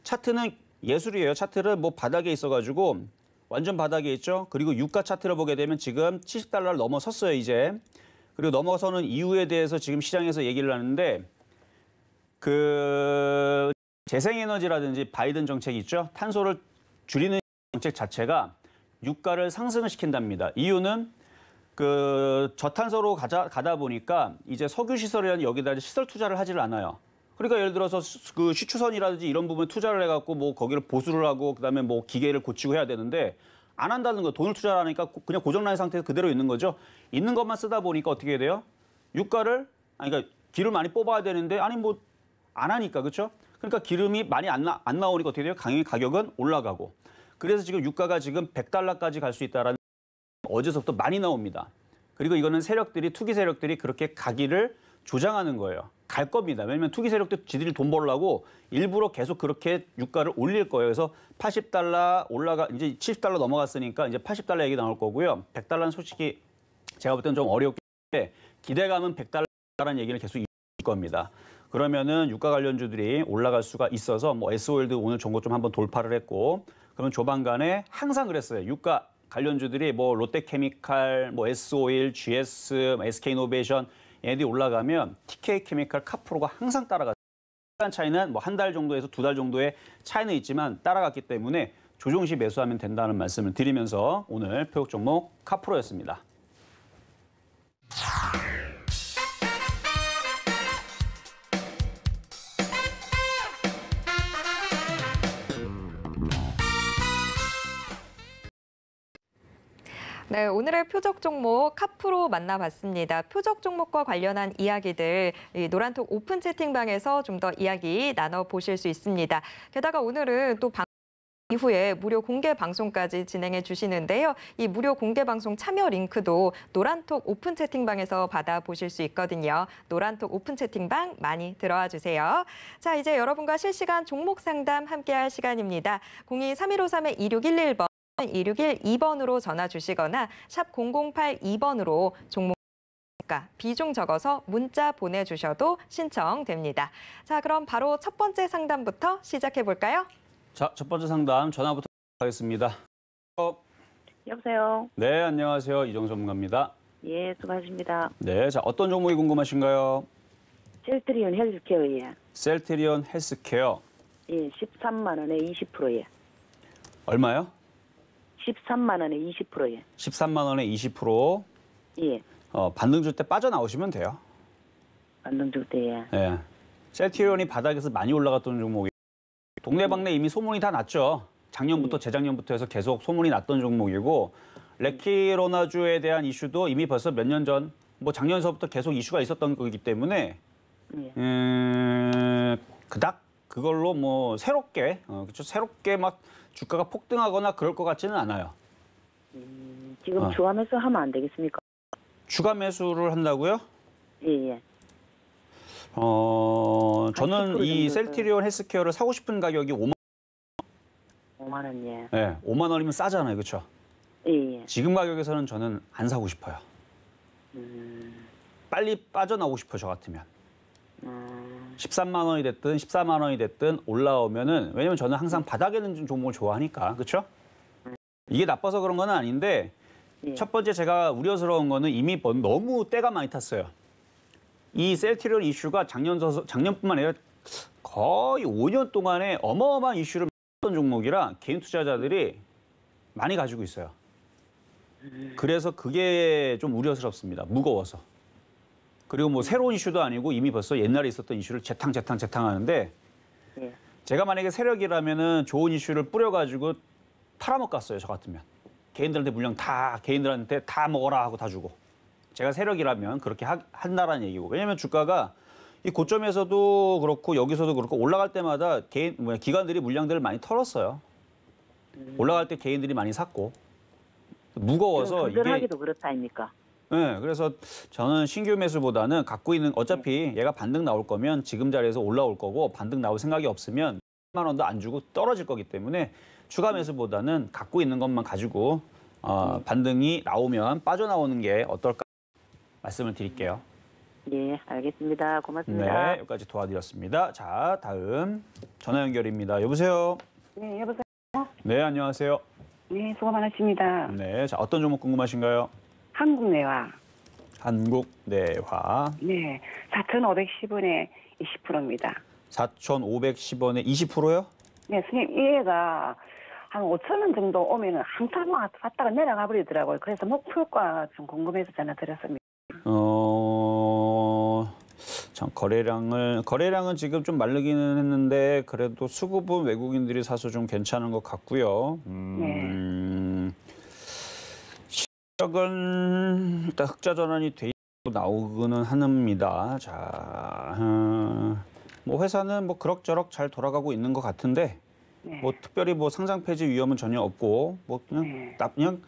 차트는 예술이에요. 차트는 뭐 바닥에 있어가지고 완전 바닥에 있죠. 그리고 유가 차트를 보게 되면 지금 70달러를 넘어섰어요, 이제. 그리고 넘어서는 이유에 대해서 지금 시장에서 얘기를 하는데 그 재생에너지라든지 바이든 정책이 있죠. 탄소를 줄이는 정책 자체가 유가를 상승을 시킨답니다. 이유는 그 저탄소로 가다 보니까 이제 석유 시설이라는 여기다 시설 투자를 하지를 않아요. 그러니까 예를 들어서 그 시추선이라든지 이런 부분에 투자를 해갖고 뭐 거기를 보수를 하고 그다음에 뭐 기계를 고치고 해야 되는데 안 한다는 거예요. 돈을 투자를 하니까 그냥 고장난 상태에서 그대로 있는 거죠. 있는 것만 쓰다 보니까 어떻게 돼요? 유가를 그러니까 기를 많이 뽑아야 되는데 아니 뭐 안 하니까 그렇죠? 그러니까 기름이 많이 안 나오니까 어떻게 돼요? 강의 가격은 올라가고. 그래서 지금 유가가 지금 100달러까지 갈 수 있다라는 어제서부터 많이 나옵니다. 그리고 이거는 세력들이 투기 세력들이 그렇게 가기를 조장하는 거예요. 갈 겁니다. 왜냐하면 투기 세력들 지들이 돈 벌려고 일부러 계속 그렇게 유가를 올릴 거예요. 그래서 80달러 이제 70달러 넘어갔으니까 이제 80달러 얘기 나올 거고요. 100달러는 솔직히 제가 볼 때는 좀 어렵기 때문에 기대감은 100달러라는 얘기를 계속 이어질 겁니다. 그러면은 유가 관련주들이 올라갈 수가 있어서 뭐 S-오일도 오늘 종고 좀 한번 돌파를 했고 그러면 조만간에 항상 그랬어요. 유가 관련주들이 뭐 롯데케미칼, 뭐 S-오일, GS, SK이노베이션 얘네들이 올라가면 TK케미칼, 카프로가 항상 따라갔어요. 시간 차이는 뭐 한 달 정도에서 2달 정도의 차이는 있지만 따라갔기 때문에 조정 시 매수하면 된다는 말씀을 드리면서 오늘 표적 종목 카프로였습니다. 네, 오늘의 표적 종목 카프로 만나봤습니다. 표적 종목과 관련한 이야기들 이 노란톡 오픈 채팅방에서 좀 더 이야기 나눠보실 수 있습니다. 게다가 오늘은 또 이후에 무료 공개 방송까지 진행해 주시는데요. 이 무료 공개 방송 참여 링크도 노란톡 오픈 채팅방에서 받아보실 수 있거든요. 노란톡 오픈 채팅방 많이 들어와 주세요. 자, 이제 여러분과 실시간 종목 상담 함께할 시간입니다. 02-3153-2611번. 2612번으로 전화 주시거나 샵 0082번으로 종목 비중 적어서 문자 보내주셔도 신청됩니다. 자, 그럼 바로 첫 번째 상담부터 시작해 볼까요? 자, 첫 번째 상담 전화부터 하겠습니다. 여보세요. 네, 안녕하세요. 이정수 전문가입니다. 예, 수고하십니다. 네, 자 어떤 종목이 궁금하신가요? 셀트리온 헬스케어예. 셀트리온 헬스케어. 예, 13만 원에 20%예. 얼마요? 13만 원에 20%예. 13만 원에 20%. 예. 반등 줄 때 빠져나오시면 돼요. 반등 줄 때예. 네. 셀트리온이 바닥에서 많이 올라갔던 종목이 동네방네 이미 소문이 다 났죠. 작년부터 재작년부터 해서 계속 소문이 났던 종목이고 레키로나주에 대한 이슈도 이미 벌써 몇 년 전, 뭐 작년서부터 계속 이슈가 있었던 거기 때문에 그닥 그걸로 뭐 새롭게 그렇죠. 새롭게 막 주가가 폭등하거나 그럴 것 같지는 않아요. 지금 주가 매수 하면 안 되겠습니까? 추가 매수를 한다고요? 예, 예. 저는 이 셀트리온 헬스케어를 사고 싶은 가격이 5만 원, 예. 네, 5만 원이면 싸잖아요. 그렇죠? 예, 예. 지금 가격에서는 저는 안 사고 싶어요. 빨리 빠져나오고 싶어요. 저 같으면. 13만 원이 됐든 14만 원이 됐든 올라오면은 왜냐면 저는 항상 바닥에 있는 종목을 좋아하니까. 그렇죠? 이게 나빠서 그런 건 아닌데 예. 첫 번째 제가 우려스러운 거는 이미 너무 때가 많이 탔어요. 이 셀트리온 이슈가 작년뿐만 아니라 거의 5년 동안에 어마어마한 이슈를 했던 종목이라 개인 투자자들이 많이 가지고 있어요. 그래서 그게 좀 우려스럽습니다. 무거워서. 그리고 뭐 새로운 이슈도 아니고 이미 벌써 옛날에 있었던 이슈를 재탕하는데 예. 제가 만약에 세력이라면은 좋은 이슈를 뿌려가지고 팔아먹겠어요. 저 같으면. 개인들한테 물량 개인들한테 다 먹어라 하고 다 주고. 제가 세력이라면 그렇게 한다라는 얘기고. 왜냐하면 주가가 이 고점에서도 그렇고 여기서도 그렇고 올라갈 때마다 기관들이 물량들을 많이 털었어요. 올라갈 때 개인들이 많이 샀고. 무거워서 이게 건전하기도 그렇다 아닙니까? 네, 그래서 저는 신규 매수보다는 갖고 있는 어차피 얘가 반등 나올 거면 지금 자리에서 올라올 거고 반등 나올 생각이 없으면 10만 원도 안 주고 떨어질 거기 때문에 추가 매수보다는 갖고 있는 것만 가지고 반등이 나오면 빠져나오는 게 어떨까? 말씀을 드릴게요. 예, 알겠습니다. 고맙습니다. 네, 여기까지 도와드렸습니다. 자, 다음 전화 연결입니다. 여보세요? 네, 여보세요. 네, 안녕하세요. 네, 수고 많으십니다. 네, 자, 어떤 종목 궁금하신가요? 한국내화. 한국내화 네, 4,510원에 20%입니다. 4,510원에 20%요? 네, 스님, 얘가 한 5,000원 정도 오면은 한참 왔다가 내려가 버리더라고요. 그래서 목표가 좀 궁금해서 전화 드렸습니다. 참 거래량은 지금 좀 마르기는 했는데 그래도 수급은 외국인들이 사서 좀 괜찮은 것 같고요. 실적은 일단 흑자 전환이 돼 있고 나오기는 합니다. 자, 뭐 회사는 뭐 그럭저럭 잘 돌아가고 있는 것 같은데 네. 뭐 특별히 뭐 상장 폐지 위험은 전혀 없고 뭐 그냥 네. 그냥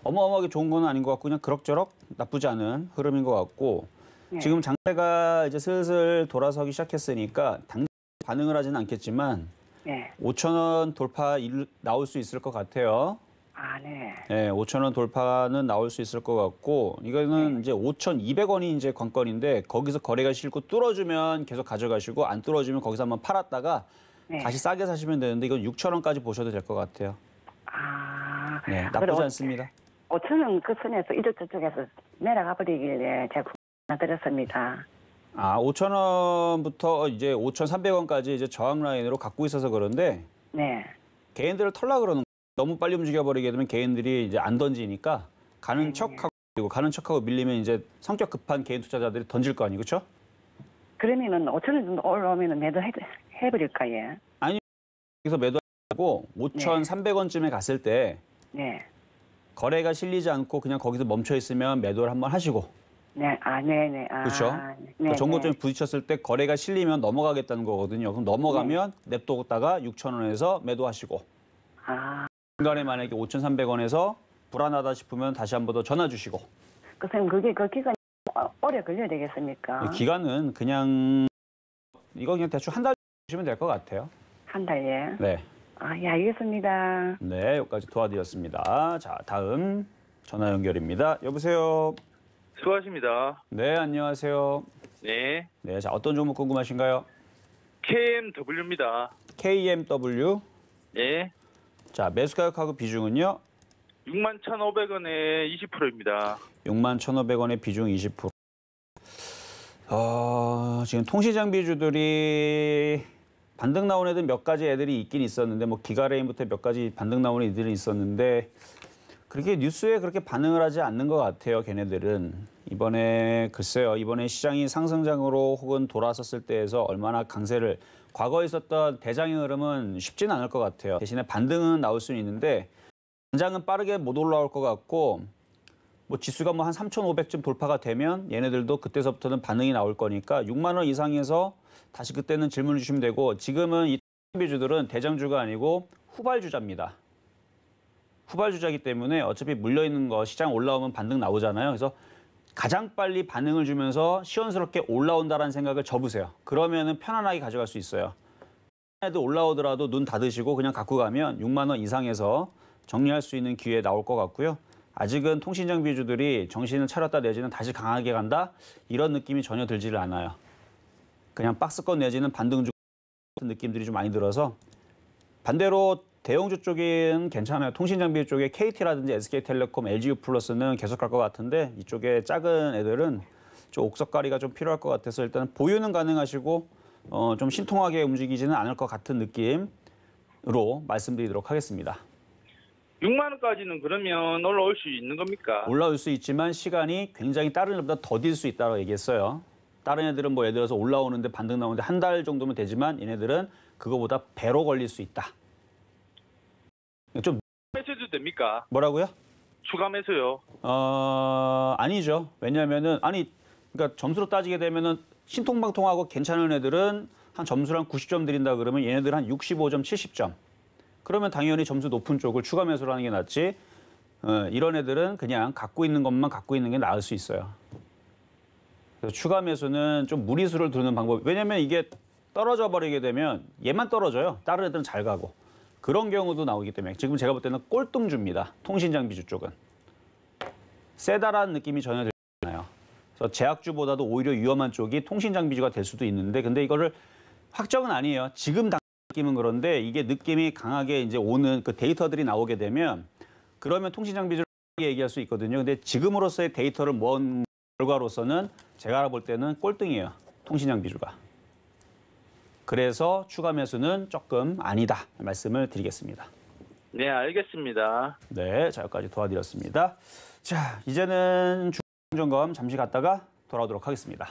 어마어마하게 좋은 건 아닌 것 같고 그냥 그럭저럭 나쁘지 않은 흐름인 것 같고 네. 지금 장세가 이제 슬슬 돌아서기 시작했으니까 당장 반응을 하지는 않겠지만 네. 5,000원 돌파 나올 수 있을 것 같아요. 아, 네. 네, 5,000원 돌파는 나올 수 있을 것 같고 이거는 이제 5,200원이 이제 관건인데 거기서 거래가 싫고 뚫어주면 계속 가져가시고 안 뚫어주면 거기서 한번 팔았다가 네. 다시 싸게 사시면 되는데 이건 6,000원까지 보셔도 될 것 같아요. 아, 네, 나쁘지 않습니다. 5,000원 그 선에서 이쪽 저쪽에서 내려가 버리길래 제가 전화 드렸습니다. 아, 5,000원부터 이제 5,300원까지 이제 저항 라인으로 갖고 있어서 그런데 네. 개인들을 털라 그러는 거예요. 너무 빨리 움직여 버리게 되면 개인들이 이제 안 던지니까 가는 척하고 그리고 가는 척하고 밀리면 이제 성격 급한 개인 투자자들이 던질 거 아니에요, 그렇죠? 그러면은 5,000원 정도 올라오면은 매도 해버릴까, 예? 여기서 매도하고 5,300원쯤에 갔을 때 네. 거래가 실리지 않고 그냥 거기서 멈춰 있으면 매도를 한번 하시고 네, 아, 네네. 아, 그렇죠? 네, 정고점에 부딪혔을 때 거래가 실리면 넘어가겠다는 거거든요. 그럼 넘어가면 냅뒀다가 6,000원에서 매도하시고 아, 중간에 만약에 5,300원에서 불안하다 싶으면 다시 한 번 더 전화 주시고 그 선생님, 그게 그 기간이 오래 걸려야 되겠습니까? 기간은 그냥 이거 그냥 대충 한 달 주시면 될 것 같아요. 한 달에. 네. 아, 예, 알겠습니다. 네, 여기까지 도와드렸습니다. 자, 다음 전화 연결입니다. 여보세요. 수고하십니다. 네, 안녕하세요. 네. 네, 자, 어떤 종목 궁금하신가요? KMW입니다. KMW. 네. 자, 매수 가격하고 비중은요? 61,500원에 20%입니다. 61,500원의 비중 20%. 지금 통시장비주들이 반등 나온 애들 몇 가지 애들이 있긴 있었는데 뭐 기가레인부터 몇 가지 반등 나온 애들이 있었는데 그렇게 뉴스에 그렇게 반응을 하지 않는 것 같아요, 걔네들은. 이번에 글쎄요, 이번에 시장이 상승장으로 혹은 돌아섰을 때에서 얼마나 강세를 과거에 있었던 대장의 흐름은 쉽지는 않을 것 같아요. 대신에 반등은 나올 수는 있는데 당장은 빠르게 못 올라올 것 같고 뭐 지수가 뭐 한 3,500점 돌파가 되면 얘네들도 그때서부터는 반응이 나올 거니까 6만 원 이상에서 다시 그때는 질문을 주시면 되고 지금은 이 비주들은 대장주가 아니고 후발주자입니다. 후발주자이기 때문에 어차피 물려있는 거 시장 올라오면 반등 나오잖아요. 그래서 가장 빨리 반응을 주면서 시원스럽게 올라온다라는 생각을 접으세요. 그러면은 편안하게 가져갈 수 있어요. 애들 올라오더라도 눈 닫으시고 그냥 갖고 가면 6만 원 이상에서 정리할 수 있는 기회 나올 것 같고요. 아직은 통신장 비주들이 정신을 차렸다 내지는 다시 강하게 간다 이런 느낌이 전혀 들지를 않아요. 그냥 박스권 내지는 반등주 같은 느낌들이 좀 많이 들어서 반대로 대형주 쪽은 괜찮아요. 통신장비 쪽에 KT라든지 SK텔레콤, LGU 플러스는 계속 갈 것 같은데 이쪽에 작은 애들은 좀 옥석가리가 좀 필요할 것 같아서 일단 보유는 가능하시고 좀 신통하게 움직이지는 않을 것 같은 느낌으로 말씀드리도록 하겠습니다. 6만 원까지는 그러면 올라올 수 있는 겁니까? 올라올 수 있지만 시간이 굉장히 다른 애들보다 더딜 수 있다고 얘기했어요. 다른 애들은 뭐 예를 들어서 올라오는데 반등 나오는데 한 달 정도면 되지만 얘네들은 그거보다 배로 걸릴 수 있다. 좀 매수해도 됩니까? 뭐라고요? 추가 매수요. 아니죠. 왜냐하면은 그러니까 점수로 따지게 되면은 신통방통하고 괜찮은 애들은 한 점수를 한 90점 드린다 그러면 얘네들 한 65점, 70점. 그러면 당연히 점수 높은 쪽을 추가 매수를 하는 게 낫지. 이런 애들은 그냥 갖고 있는 것만 갖고 있는 게 나을 수 있어요. 그래서 추가 매수는 좀 무리수를 두는 방법. 왜냐하면 이게 떨어져 버리게 되면 얘만 떨어져요. 다른 애들은 잘 가고. 그런 경우도 나오기 때문에 지금 제가 볼 때는 꼴등주입니다. 통신장비주 쪽은. 세다라는 느낌이 전혀 들지 않아요. 그래서 제약주보다도 오히려 위험한 쪽이 통신장비주가 될 수도 있는데 근데 이거를 확정은 아니에요. 지금 느낌은 그런데 이게 느낌이 강하게 이제 오는 그 데이터들이 나오게 되면 그러면 통신장비주를 얘기할 수 있거든요. 근데 지금으로서의 데이터를 모은 결과로서는 제가 알아볼 때는 꼴등이에요. 통신장비주가. 그래서 추가 매수는 조금 아니다 말씀을 드리겠습니다. 네, 알겠습니다. 네, 자 여기까지 도와드렸습니다. 자, 이제는 중점검 잠시 갔다가 돌아오도록 하겠습니다.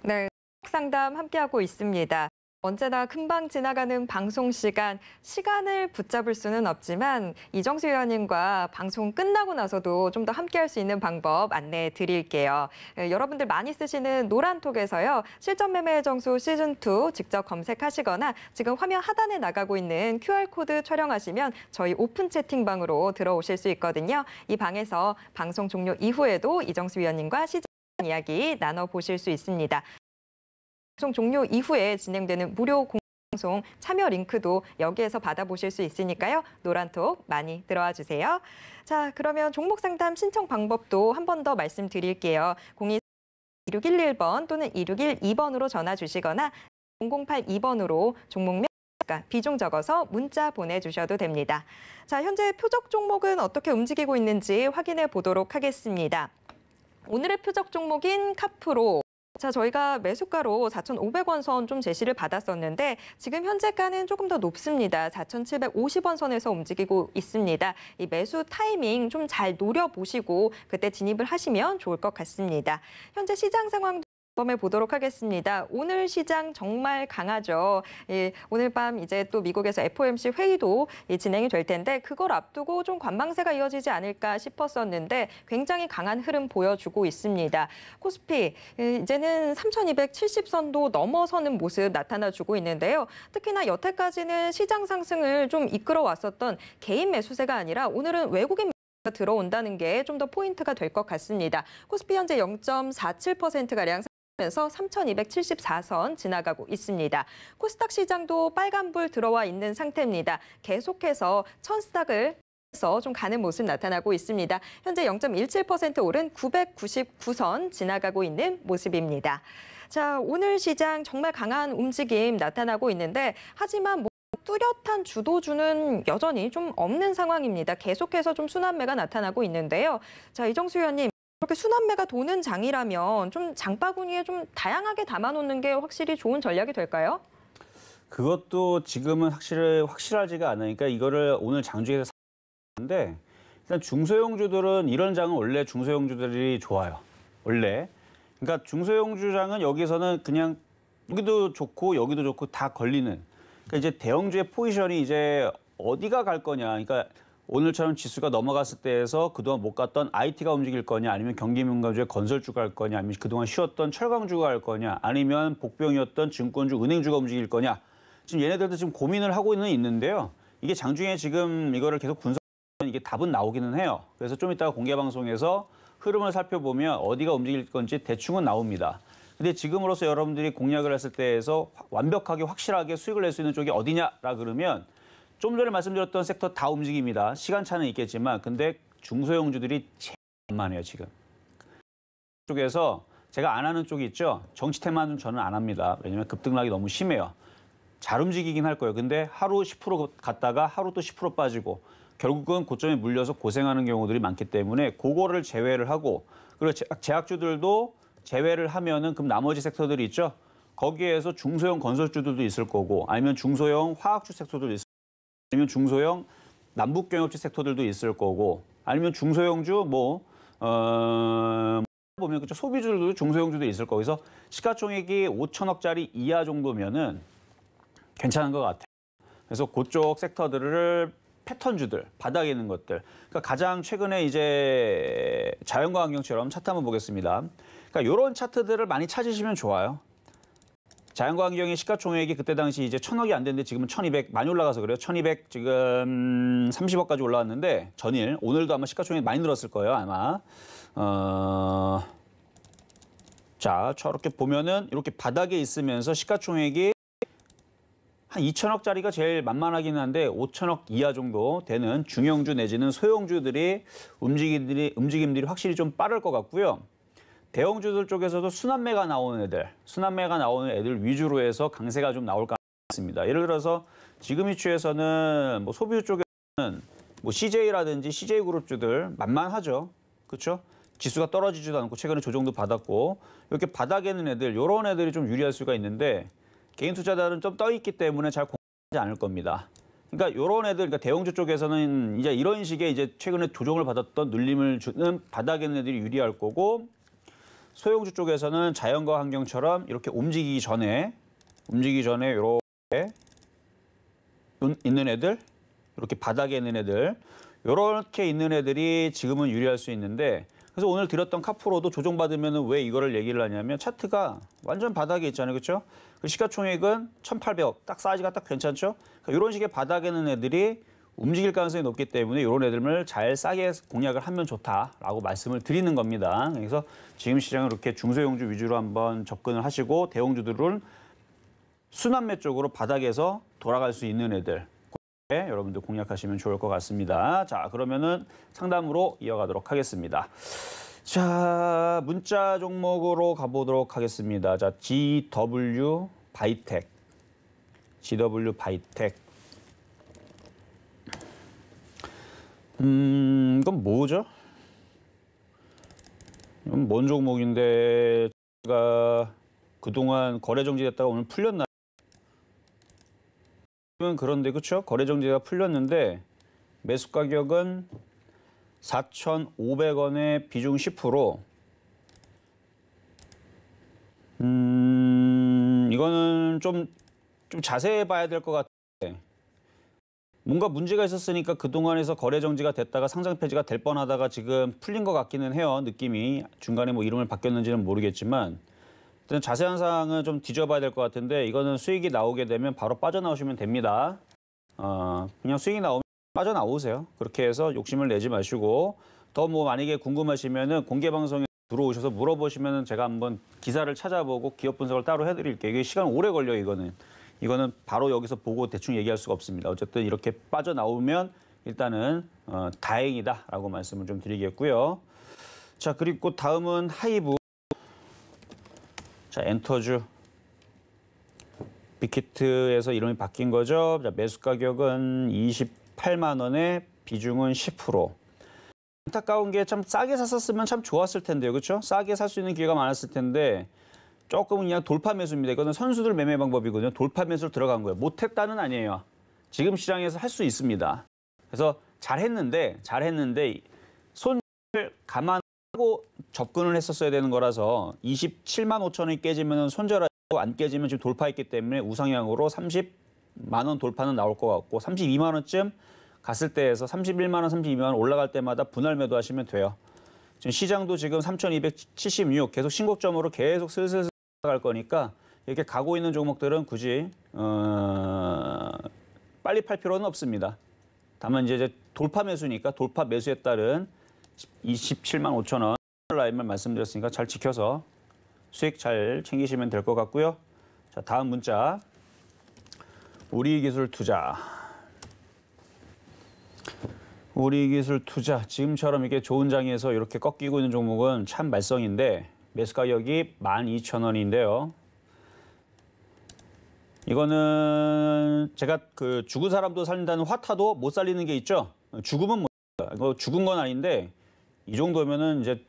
네, 상담 함께하고 있습니다. 언제나 금방 지나가는 방송 시간을 붙잡을 수는 없지만 이정수 의원님과 방송 끝나고 나서도 좀 더 함께할 수 있는 방법 안내해 드릴게요. 여러분들 많이 쓰시는 노란톡에서요. 실전 매매 정수 시즌2 직접 검색하시거나 지금 화면 하단에 나가고 있는 QR코드 촬영하시면 저희 오픈 채팅방으로 들어오실 수 있거든요. 이 방에서 방송 종료 이후에도 이정수 의원님과 시즌 이야기 나눠보실 수 있습니다. 방송 종료 이후에 진행되는 무료 공방송 참여 링크도 여기에서 받아보실 수 있으니까요. 노란톡 많이 들어와 주세요. 자, 그러면 종목 상담 신청 방법도 한 번 더 말씀드릴게요. 02-2611번 또는 2612번으로 전화 주시거나 0082번으로 종목명 비중 적어서 문자 보내주셔도 됩니다. 자, 현재 표적 종목은 어떻게 움직이고 있는지 확인해 보도록 하겠습니다. 오늘의 표적 종목인 카프로. 자, 저희가 매수가로 4,500원 선 좀 제시를 받았었는데 지금 현재가는 조금 더 높습니다. 4,750원 선에서 움직이고 있습니다. 이 매수 타이밍 좀 잘 노려보시고 그때 진입을 하시면 좋을 것 같습니다. 현재 시장 상황 점검해 보도록 하겠습니다. 오늘 시장 정말 강하죠. 오늘 밤 이제 또 미국에서 FOMC 회의도 진행이 될 텐데 그걸 앞두고 좀 관망세가 이어지지 않을까 싶었었는데 굉장히 강한 흐름 보여주고 있습니다. 코스피 이제는 3,270선도 넘어서는 모습 나타나주고 있는데요. 특히나 여태까지는 시장 상승을 좀 이끌어 왔었던 개인 매수세가 아니라 오늘은 외국인 들어온다는 게 좀 더 포인트가 될 것 같습니다. 코스피 현재 0.47%가량 면서 3,274선 지나가고 있습니다. 코스닥 시장도 빨간불 들어와 있는 상태입니다. 계속해서 1,000스닥을 해서 좀 가는 모습 나타나고 있습니다. 현재 0.17% 오른 999선 지나가고 있는 모습입니다. 자, 오늘 시장 정말 강한 움직임 나타나고 있는데 하지만 뚜렷한 주도주는 여전히 좀 없는 상황입니다. 계속해서 좀 순환매가 나타나고 있는데요. 자, 이정수 의원님. 이렇게 순환매가 도는 장이라면 좀 장바구니에 좀 다양하게 담아놓는 게 확실히 좋은 전략이 될까요? 그것도 지금은 확실하지가 않으니까 이거를 오늘 장중에서 사는데 일단 중소형주들은 이런 장은 원래 중소형주들이 좋아요. 원래. 그러니까 중소형주장은 여기서는 그냥 여기도 좋고 다 걸리는. 그러니까 이제 대형주의 포지션이 이제 어디가 갈 거냐. 그러니까 오늘처럼 지수가 넘어갔을 때에서 그동안 못 갔던 IT가 움직일 거냐 아니면 경기민감주의 건설주가 갈 거냐 아니면 그동안 쉬었던 철강주가 갈 거냐 아니면 복병이었던 증권주, 은행주가 움직일 거냐 지금 얘네들도 지금 고민을 하고 있는데요. 이게 장중에 지금 이거를 계속 분석하면 이게 답은 나오기는 해요. 그래서 좀 이따가 공개방송에서 흐름을 살펴보면 어디가 움직일 건지 대충은 나옵니다. 근데 지금으로서 여러분들이 공략을 했을 때에서 완벽하게 확실하게 수익을 낼 수 있는 쪽이 어디냐라 그러면 좀 전에 말씀드렸던 섹터 다 움직입니다. 시간차는 있겠지만 근데 중소형주들이 제일 만만해요 지금. 쪽에서 제가 안 하는 쪽이 있죠. 정치 테마는 저는 안 합니다. 왜냐하면 급등락이 너무 심해요. 잘 움직이긴 할 거예요. 근데 하루 10% 갔다가 하루 또 10% 빠지고 결국은 고점에 물려서 고생하는 경우들이 많기 때문에 그거를 제외를 하고 그리고 제약주들도 제외를 하면은 그럼 나머지 섹터들이 있죠. 거기에서 중소형 건설주들도 있을 거고 아니면 중소형 화학주 섹터들도 있을 거고 아니면 중소형 남북경협지 섹터들도 있을 거고 아니면 중소형주 보면 그쵸 소비주들도 중소형주도 있을 거고 그래서 시가총액이 5천억짜리 이하 정도면은 괜찮은 것 같아요. 그래서 그쪽 섹터들을 패턴주들 바닥에 있는 것들 그러니까 가장 최근에 이제 자연과 환경처럼 차트 한번 보겠습니다. 그러니까 이런 차트들을 많이 찾으시면 좋아요. 자연과 환경의 시가총액이 그때 당시 이제 1,000억이 안 됐는데 지금은 1,200 많이 올라가서 그래요. 1,200 지금 30억까지 올라왔는데 전일 오늘도 아마 시가총액 많이 늘었을 거예요 아마. 자 저렇게 보면은 이렇게 바닥에 있으면서 시가총액이 한 2천억짜리가 제일 만만하긴 한데 5천억 이하 정도 되는 중형주 내지는 소형주들이 움직임들이 확실히 좀 빠를 것 같고요. 대형주들 쪽에서도 순환매가 나오는 애들 위주로 해서 강세가 좀 나올 가능성이 있습니다. 예를 들어서 지금 이슈에서는 뭐 소비주 쪽에서는 뭐 CJ라든지 CJ그룹주들 만만하죠. 그렇죠? 지수가 떨어지지도 않고 최근에 조정도 받았고 이렇게 바닥에 있는 애들, 이런 애들이 좀 유리할 수가 있는데 개인 투자자들은 좀 떠 있기 때문에 잘 공략하지 않을 겁니다. 그러니까 이런 애들, 그러니까 대형주 쪽에서는 이제 이런 식의 이제 최근에 조정을 받았던 눌림을 주는 바닥에 있는 애들이 유리할 거고 소형주 쪽에서는 자연과 환경처럼 이렇게 움직이기 전에 이렇게 있는 애들, 이렇게 바닥에 있는 애들, 이렇게 있는 애들이 지금은 유리할 수 있는데 그래서 오늘 드렸던 카프로도 조정받으면 왜 이거를 얘기를 하냐면 차트가 완전 바닥에 있잖아요. 그렇죠? 그 시가총액은 1,800억, 딱 사이즈가 딱 괜찮죠? 그러니까 이런 식의 바닥에 있는 애들이 움직일 가능성이 높기 때문에 이런 애들을 잘 싸게 공략을 하면 좋다라고 말씀을 드리는 겁니다. 그래서 지금 시장은 이렇게 중소형주 위주로 한번 접근을 하시고 대형주들은 순환매 쪽으로 바닥에서 돌아갈 수 있는 애들 여러분들 공략하시면 좋을 것 같습니다. 자, 그러면은 상담으로 이어가도록 하겠습니다. 자, 문자 종목으로 가보도록 하겠습니다. 자, GW 바이텍. 이건 뭐죠? 이건 뭔 종목인데 제가 그동안 거래 정지됐다가 오늘 풀렸나요? 그런데 그렇죠? 거래 정지가 풀렸는데 매수 가격은 4,500원에 비중 10%. 이거는 좀 자세히 봐야 될 것 같아요. 뭔가 문제가 있었으니까 그동안에서 거래 정지가 됐다가 상장 폐지가 될 뻔하다가 지금 풀린 것 같기는 해요. 느낌이. 중간에 뭐 이름을 바뀌었는지는 모르겠지만 일단 자세한 사항은 좀 뒤져봐야 될 것 같은데 이거는 수익이 나오게 되면 바로 빠져나오시면 됩니다. 그냥 수익이 나오면 빠져나오세요. 그렇게 해서 욕심을 내지 마시고 더 뭐 만약에 궁금하시면은 공개 방송에 들어오셔서 물어보시면은 제가 한번 기사를 찾아보고 기업 분석을 따로 해드릴게요. 이게 시간 오래 걸려요. 이거는 바로 여기서 보고 대충 얘기할 수가 없습니다. 어쨌든 이렇게 빠져나오면 일단은 다행이다라고 말씀을 좀 드리겠고요. 자, 그리고 다음은 하이브. 자, 엔터주. 빅히트에서 이름이 바뀐 거죠. 자, 매수 가격은 28만 원에 비중은 10%. 안타까운 게 참 싸게 샀었으면 참 좋았을 텐데요. 그렇죠? 싸게 살 수 있는 기회가 많았을 텐데 조금 그냥 돌파 매수입니다. 이거는 선수들 매매 방법이거든요. 돌파 매수를 들어간 거예요. 못했다는 아니에요. 지금 시장에서 할 수 있습니다. 그래서 잘했는데 손을 감안하고 접근을 했었어야 되는 거라서 27만 5천 원이 깨지면 손절하고 안 깨지면 지금 돌파했기 때문에 우상향으로 30만 원 돌파는 나올 것 같고 32만 원쯤 갔을 때에서 31만 원, 32만 원 올라갈 때마다 분할 매도하시면 돼요. 지금 시장도 지금 3,276 계속 신고점으로 계속 슬슬 갈 거니까 이렇게 가고 있는 종목들은 굳이 빨리 팔 필요는 없습니다. 다만 이제 돌파 매수니까 돌파 매수에 따른 27만 5천 원 라인만 말씀드렸으니까 잘 지켜서 수익 잘 챙기시면 될 것 같고요. 자, 다음 문자. 우리기술투자. 지금처럼 이게 좋은 장에서 이렇게 꺾이고 있는 종목은 참 말썽인데 매수 가격이 12,000원인데요. 이거는 제가 그 죽은 사람도 살린다는 화타도 못 살리는 게 있죠. 죽으면 못 살린다. 이거 죽은 건 아닌데 이 정도면은 이제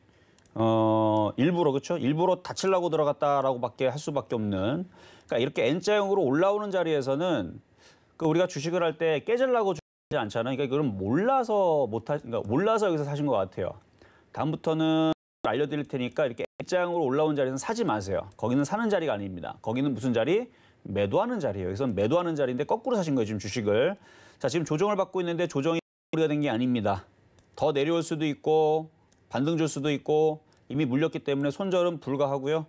일부러 그렇죠? 일부러 다치려고 들어갔다라고밖에 할 수밖에 없는. 그러니까 이렇게 N자형으로 올라오는 자리에서는 그 우리가 주식을 할 때 깨지려고 하지 않잖아요. 그러니까 이거는 그러니까 몰라서 여기서 사신 것 같아요. 다음부터는 알려드릴 테니까 이렇게 N자형으로 올라온 자리에서는 사지 마세요. 거기는 사는 자리가 아닙니다. 거기는 무슨 자리? 매도하는 자리예요. 여기서는 매도하는 자리인데 거꾸로 사신 거예요. 지금 주식을. 자, 지금 조정을 받고 있는데 조정이 가 된 게 아닙니다. 더 내려올 수도 있고 반등 줄 수도 있고 이미 물렸기 때문에 손절은 불가하고요.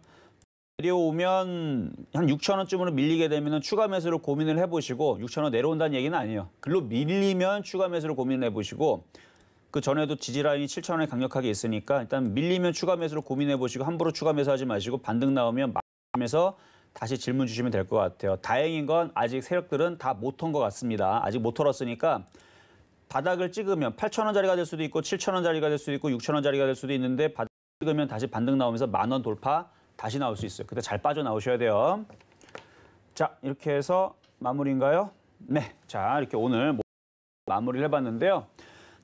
내려오면 한 6,000원쯤으로 밀리게 되면 추가 매수를 고민을 해보시고 6,000원 내려온다는 얘기는 아니에요. 글로 밀리면 추가 매수를 고민을 해보시고 그 전에도 지지라인이 7,000원에 강력하게 있으니까 일단 밀리면 추가 매수를 고민해보시고 함부로 추가 매수하지 마시고 반등 나오면 막으면서 다시 질문 주시면 될 것 같아요. 다행인 건 아직 세력들은 다 못 턴 것 같습니다. 아직 못 털었으니까 바닥을 찍으면 8,000원짜리가 될 수도 있고 7,000원짜리가 될 수도 있고 6,000원짜리가 될 수도 있는데 찍으면 다시 반등 나오면서 10,000원 돌파 다시 나올 수 있어요. 그때 잘 빠져나오셔야 돼요. 자, 이렇게 해서 마무리인가요? 네, 자 이렇게 오늘 마무리를 해봤는데요.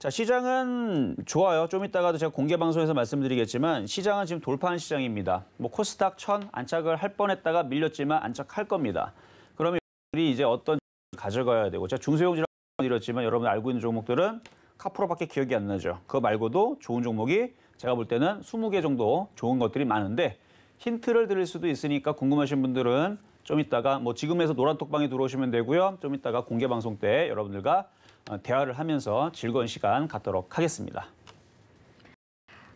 자, 시장은 좋아요. 좀 이따가도 제가 공개 방송에서 말씀드리겠지만 시장은 지금 돌파한 시장입니다. 뭐 코스닥 1000 안착을 할 뻔했다가 밀렸지만 안착할 겁니다. 그러면 여러분들이 이제 어떤 가져가야 되고 제가 중소형주라고 드렸지만 여러분 알고 있는 종목들은 카프로밖에 기억이 안 나죠. 그거 말고도 좋은 종목이 제가 볼 때는 20개 정도 좋은 것들이 많은데 힌트를 드릴 수도 있으니까 궁금하신 분들은 좀 이따가 뭐 지금에서 노란톡방에 들어오시면 되고요. 좀 이따가 공개 방송 때 여러분들과 대화를 하면서 즐거운 시간 갖도록 하겠습니다.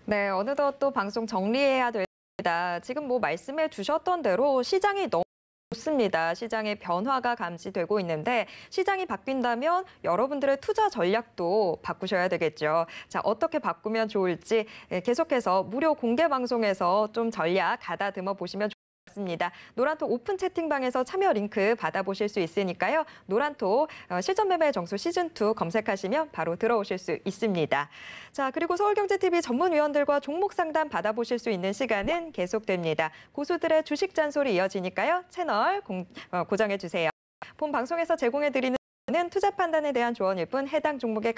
네, 어느덧 또 방송 정리해야 됩니다. 지금 뭐 말씀해 주셨던 대로 시장이 너무 좋습니다. 시장의 변화가 감지되고 있는데 시장이 바뀐다면 여러분들의 투자 전략도 바꾸셔야 되겠죠. 자, 어떻게 바꾸면 좋을지 계속해서 무료 공개 방송에서 좀 전략 가다듬어 보시면 좋습니다. 노란톡 오픈 채팅방에서 참여 링크 받아보실 수 있으니까요. 노란톡 실전 매매 정수 시즌2 검색하시면 바로 들어오실 수 있습니다. 자, 그리고 서울경제TV 전문위원들과 종목 상담 받아보실 수 있는 시간은 계속됩니다. 고수들의 주식 잔소리 이어지니까요. 채널 고정해 주세요. 본 방송에서 제공해드리는 투자 판단에 대한 조언일 뿐 해당 종목의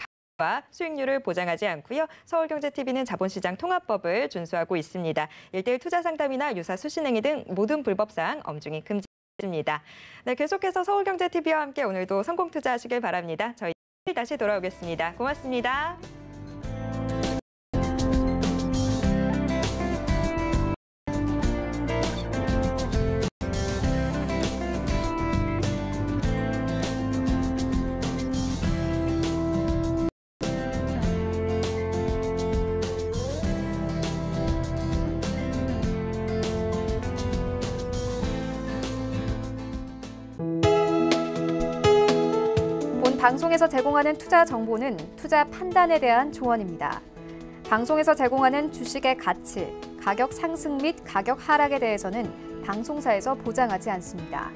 수익률을 보장하지 않고요. 서울경제TV는 자본시장 통합법을 준수하고 있습니다. 1:1 투자 상담이나 유사 수신행위 등 모든 불법사항 엄중히 금지입니다. 네, 계속해서 서울경제TV와 함께 오늘도 성공 투자하시길 바랍니다. 저희 내일 다시 돌아오겠습니다. 고맙습니다. 방송에서 제공하는 투자 정보는 투자 판단에 대한 조언입니다. 방송에서 제공하는 주식의 가치, 가격 상승 및 가격 하락에 대해서는 방송사에서 보장하지 않습니다.